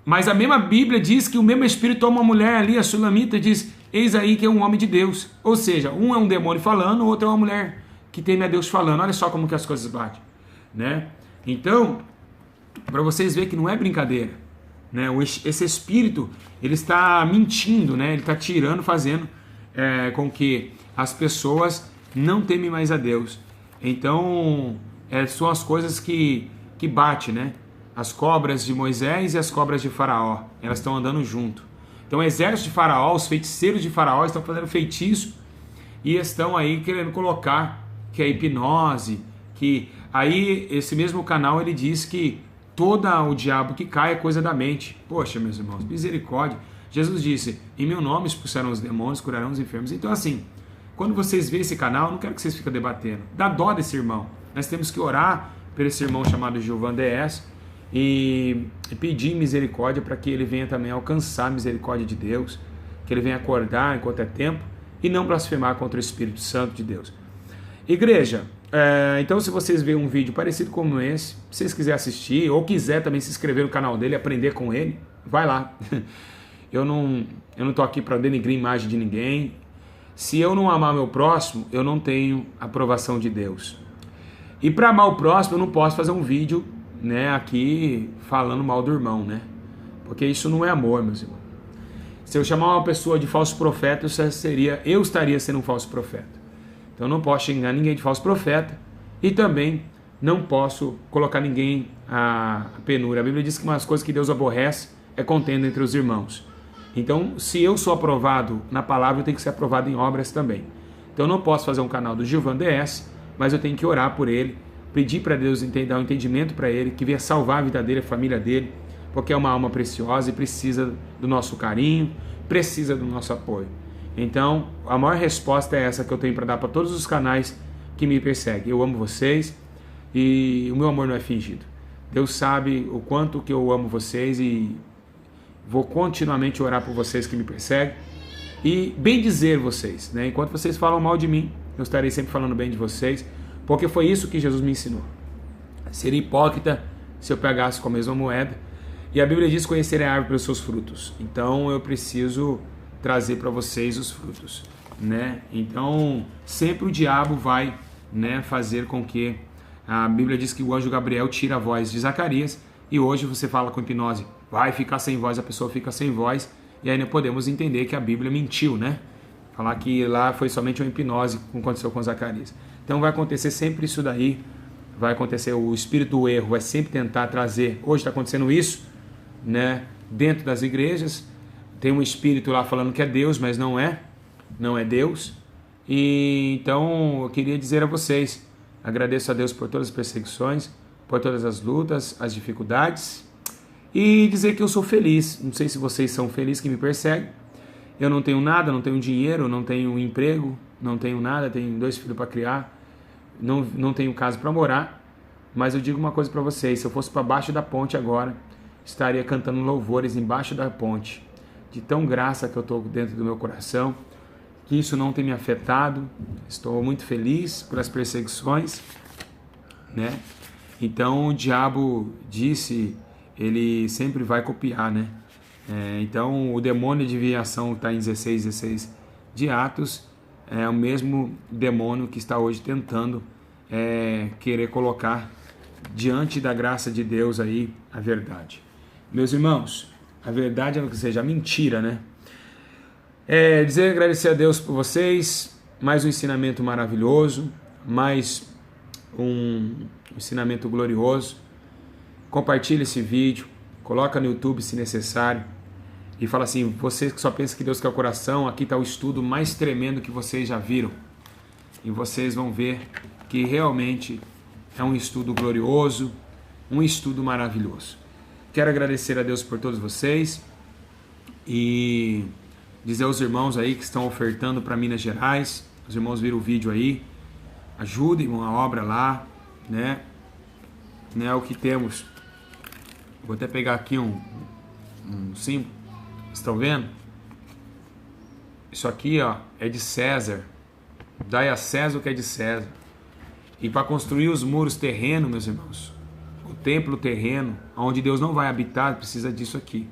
Mas a mesma Bíblia diz que o mesmo Espírito toma uma mulher ali, a Sulamita, e diz, eis aí que é um homem de Deus. Ou seja, um é um demônio falando, o outro é uma mulher que teme a Deus falando. Olha só como que as coisas batem, né? Então, para vocês verem que não é brincadeira, né? Esse Espírito, ele está mentindo, né? Ele está tirando, fazendo com que as pessoas não temem mais a Deus. Então, são as coisas que batem, né? As cobras de Moisés e as cobras de Faraó, elas estão andando junto. Então o exército de Faraó, os feiticeiros de Faraó estão fazendo feitiço e estão aí querendo colocar que é hipnose, que aí esse mesmo canal ele diz que todo o diabo que cai é coisa da mente. Poxa, meus irmãos, misericórdia. Jesus disse, em meu nome expulsarão os demônios, curarão os enfermos. Então assim, quando vocês verem esse canal, eu não quero que vocês fiquem debatendo. Dá dó desse irmão. Nós temos que orar por esse irmão chamado Gilvan DS, e pedir misericórdia para que ele venha também alcançar a misericórdia de Deus, que ele venha acordar enquanto é tempo e não blasfemar contra o Espírito Santo de Deus. Igreja, então se vocês verem um vídeo parecido como esse, se vocês quiserem assistir, ou quiser também se inscrever no canal dele, aprender com ele, vai lá. Eu não estou aqui para denigrir a imagem de ninguém. Se eu não amar meu próximo, eu não tenho aprovação de Deus. E para amar o próximo, eu não posso fazer um vídeo, né, aqui falando mal do irmão, né? Porque isso não é amor, meus irmãos. Se eu chamar uma pessoa de falso profeta, eu estaria sendo um falso profeta. Então eu não posso xingar ninguém de falso profeta e também não posso colocar ninguém a penúria. A Bíblia diz que uma das coisas que Deus aborrece é contenda entre os irmãos. Então, se eu sou aprovado na palavra, eu tenho que ser aprovado em obras também. Então eu não posso fazer um canal do Gilvan DS, mas eu tenho que orar por ele, pedir para Deus dar um entendimento para ele, que venha salvar a vida dele, a família dele, porque é uma alma preciosa e precisa do nosso carinho, precisa do nosso apoio. Então, a maior resposta é essa que eu tenho para dar para todos os canais que me perseguem. Eu amo vocês e o meu amor não é fingido. Deus sabe o quanto que eu amo vocês e vou continuamente orar por vocês que me perseguem e bem dizer vocês, né? Enquanto vocês falam mal de mim, eu estarei sempre falando bem de vocês, porque foi isso que Jesus me ensinou. Seria hipócrita se eu pegasse com a mesma moeda. E a Bíblia diz conhecer a árvore pelos seus frutos. Então eu preciso trazer para vocês os frutos, né? Então sempre o diabo vai, né, fazer com que a Bíblia diz que o anjo Gabriel tira a voz de Zacarias, e hoje você fala com hipnose, vai ficar sem voz, a pessoa fica sem voz, e aí nós podemos entender que a Bíblia mentiu, né? Falar que lá foi somente uma hipnose que aconteceu com Zacarias. Então vai acontecer sempre isso daí, vai acontecer o espírito do erro, vai sempre tentar trazer, hoje está acontecendo isso, né, dentro das igrejas, tem um espírito lá falando que é Deus, mas não é Deus. E então eu queria dizer a vocês, agradeço a Deus por todas as perseguições, por todas as lutas, as dificuldades, e dizer que eu sou feliz. Não sei se vocês são felizes que me perseguem. Eu não tenho nada, não tenho dinheiro, não tenho emprego, não tenho nada, tenho 2 filhos para criar, não tenho casa para morar, mas eu digo uma coisa para vocês, se eu fosse para baixo da ponte agora, estaria cantando louvores embaixo da ponte, de tão graça que eu estou dentro do meu coração, que isso não tem me afetado, estou muito feliz pelas perseguições, né? Então o diabo disse, ele sempre vai copiar, né? Então o demônio de desviação está em 16 de Atos, é o mesmo demônio que está hoje tentando querer colocar diante da graça de Deus aí a verdade. Meus irmãos, a verdade é que seja a mentira, né? Agradecer a Deus por vocês, mais um ensinamento maravilhoso, mais um ensinamento glorioso. Compartilhe esse vídeo, coloca no YouTube se necessário e fala assim, vocês que só pensam que Deus quer o coração, aqui está o estudo mais tremendo que vocês já viram. E vocês vão ver que realmente é um estudo glorioso, um estudo maravilhoso. Quero agradecer a Deus por todos vocês e dizer aos irmãos aí que estão ofertando para Minas Gerais, os irmãos viram o vídeo aí, ajudem a obra lá, né? O que temos. Vou até pegar aqui um símbolo, estão vendo? Isso aqui, ó, é de César, dai a César o que é de César. E para construir os muros terrenos, meus irmãos, o templo terreno, onde Deus não vai habitar, precisa disso aqui.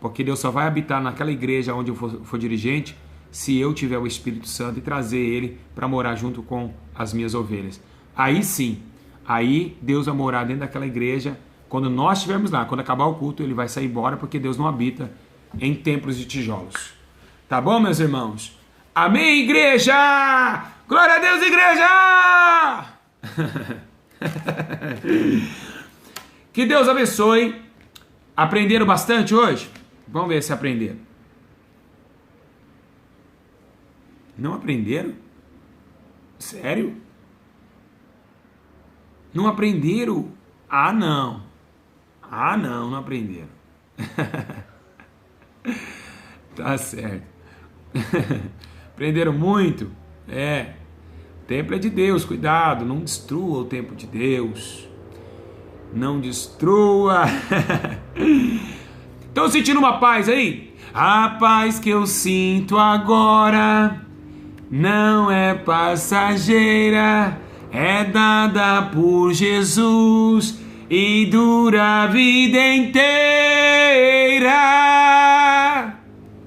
Porque Deus só vai habitar naquela igreja onde eu for dirigente, se eu tiver o Espírito Santo e trazer ele para morar junto com as minhas ovelhas. Aí sim, aí Deus vai morar dentro daquela igreja. Quando nós estivermos lá, quando acabar o culto, ele vai sair embora, porque Deus não habita em templos de tijolos. Tá bom, meus irmãos? Amém, igreja! Glória a Deus, igreja! Que Deus abençoe. Aprenderam bastante hoje? Vamos ver se aprenderam. Não aprenderam? Sério? Não aprenderam? Ah, não. Não aprenderam. Tá certo. Aprenderam muito? O templo é de Deus, cuidado, não destrua o templo de Deus. Não destrua. Estão sentindo uma paz aí? A paz que eu sinto agora não é passageira, é dada por Jesus e dura a vida inteira.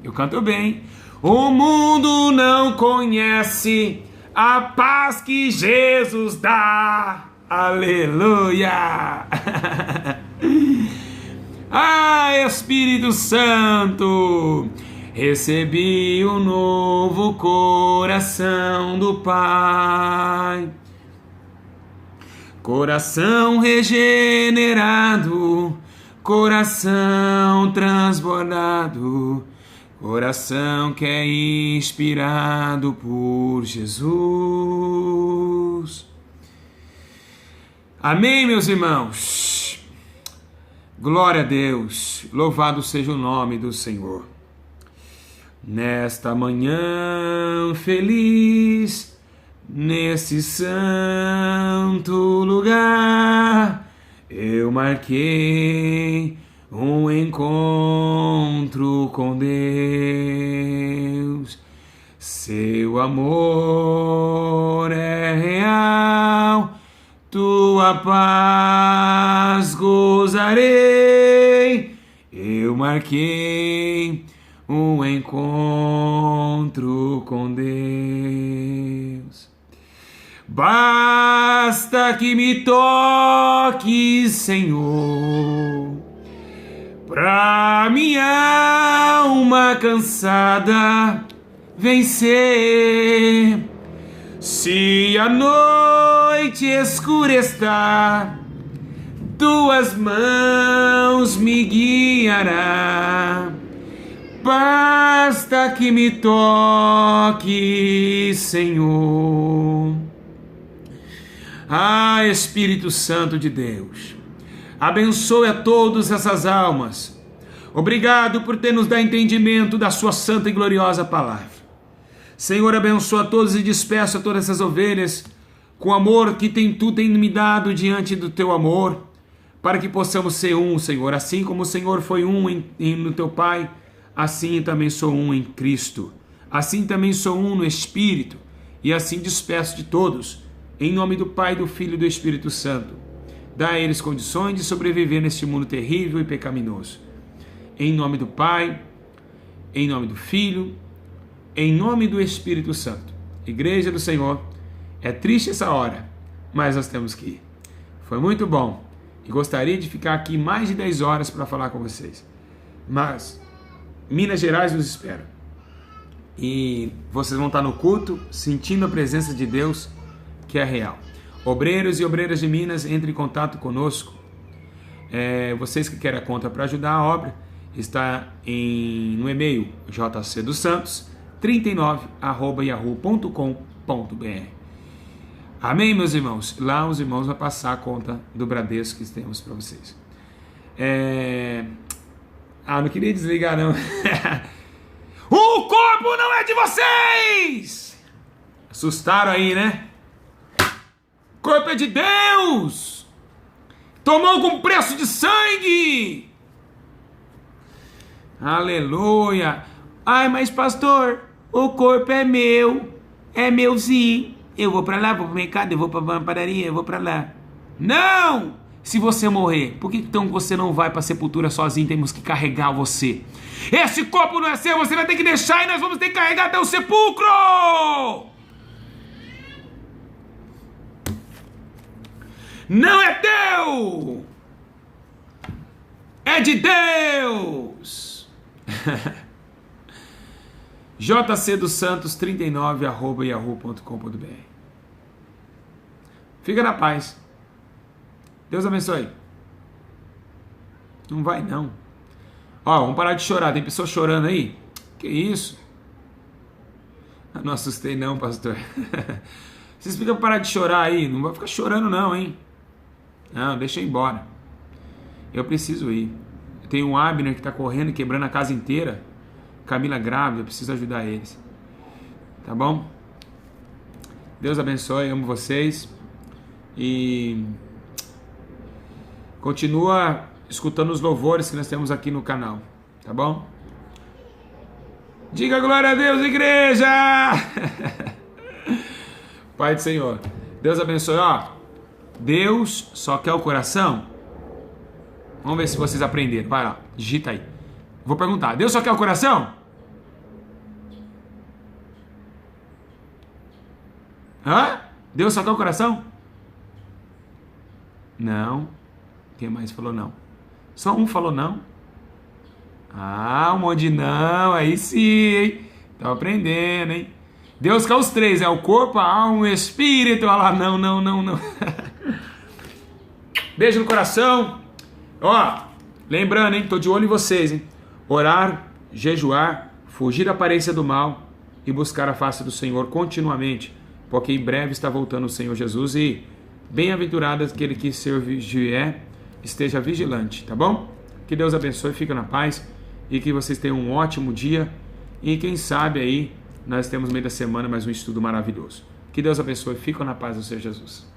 Eu canto bem. O mundo não conhece a paz que Jesus dá. Aleluia! Ah, Espírito Santo, recebi o novo coração do Pai. Coração regenerado, coração transbordado, coração que é inspirado por Jesus. Amém, meus irmãos? Glória a Deus, louvado seja o nome do Senhor. Nesta manhã feliz, nesse santo lugar, eu marquei um encontro com Deus. Seu amor é real, tua paz gozarei. Eu marquei um encontro com Deus. Basta que me toque, Senhor, pra minha alma cansada vencer. Se a noite escura está, tuas mãos me guiará. Basta que me toque, Senhor. Ah, Espírito Santo de Deus, abençoe a todas essas almas. Obrigado por ter nos dado entendimento da sua santa e gloriosa palavra. Senhor, abençoa a todos e despeça todas essas ovelhas com o amor que tu tem me dado diante do teu amor, para que possamos ser um, Senhor. Assim como o Senhor foi um no teu Pai, assim também sou um em Cristo. Assim também sou um no Espírito. E assim despeço de todos, em nome do Pai, do Filho e do Espírito Santo. Dá a eles condições de sobreviver neste mundo terrível e pecaminoso. Em nome do Pai, em nome do Filho, em nome do Espírito Santo. Igreja do Senhor, é triste essa hora, mas nós temos que ir. Foi muito bom e gostaria de ficar aqui mais de 10 horas para falar com vocês. Mas Minas Gerais nos espera. E vocês vão estar no culto, sentindo a presença de Deus, que é real. Obreiros e obreiras de Minas, entre em contato conosco. Vocês que querem a conta para ajudar a obra, está no e-mail jcdossantos39@yahoo.com.br. Amém, meus irmãos? Lá os irmãos vão passar a conta do Bradesco que temos para vocês. Não queria desligar não. O corpo não é de vocês! Assustaram aí, né? O corpo é de Deus! Tomou com preço de sangue! Aleluia! Ai, mas pastor, o corpo é meu. É meuzinho. Eu vou pra lá, vou pro mercado, eu vou pra uma padaria, eu vou pra lá. Não! Se você morrer, por que então você não vai pra sepultura sozinho? Temos que carregar você. Esse corpo não é seu, você vai ter que deixar e nós vamos ter que carregar até o sepulcro! Não é teu! É de Deus! jcdossantos39@yahoo.com.br. Fica na paz. Deus abençoe. Não vai não. Vamos parar de chorar. Tem pessoas chorando aí? Que isso? Não assustei não, pastor. Vocês ficam parar de chorar aí. Não vai ficar chorando não, hein? Não, deixa eu ir embora. Eu preciso ir. Eu tenho um Abner que está correndo, quebrando a casa inteira. Camila grávida, eu preciso ajudar eles. Tá bom? Deus abençoe, amo vocês. E continua escutando os louvores que nós temos aqui no canal. Tá bom? Diga glória a Deus, igreja! Pai do Senhor, Deus abençoe. Ó, Deus só quer o coração. Vamos ver se vocês aprenderam. Vai lá, digita aí. Vou perguntar, Deus só quer o coração? Hã? Deus só quer o coração? Não. Quem mais falou não? Só um falou não. Ah, um monte de não. Aí sim, hein? Estão aprendendo, hein? Deus quer os três, o corpo, a alma, o espírito. Olha lá, não. Beijo no coração. Ó, lembrando, hein? Tô de olho em vocês, hein? Orar, jejuar, fugir da aparência do mal e buscar a face do Senhor continuamente, porque em breve está voltando o Senhor Jesus e bem-aventurado aquele que vier, esteja vigilante, tá bom? Que Deus abençoe, fica na paz e que vocês tenham um ótimo dia e quem sabe aí nós temos no meio da semana mais um estudo maravilhoso. Que Deus abençoe, fica na paz do Senhor Jesus.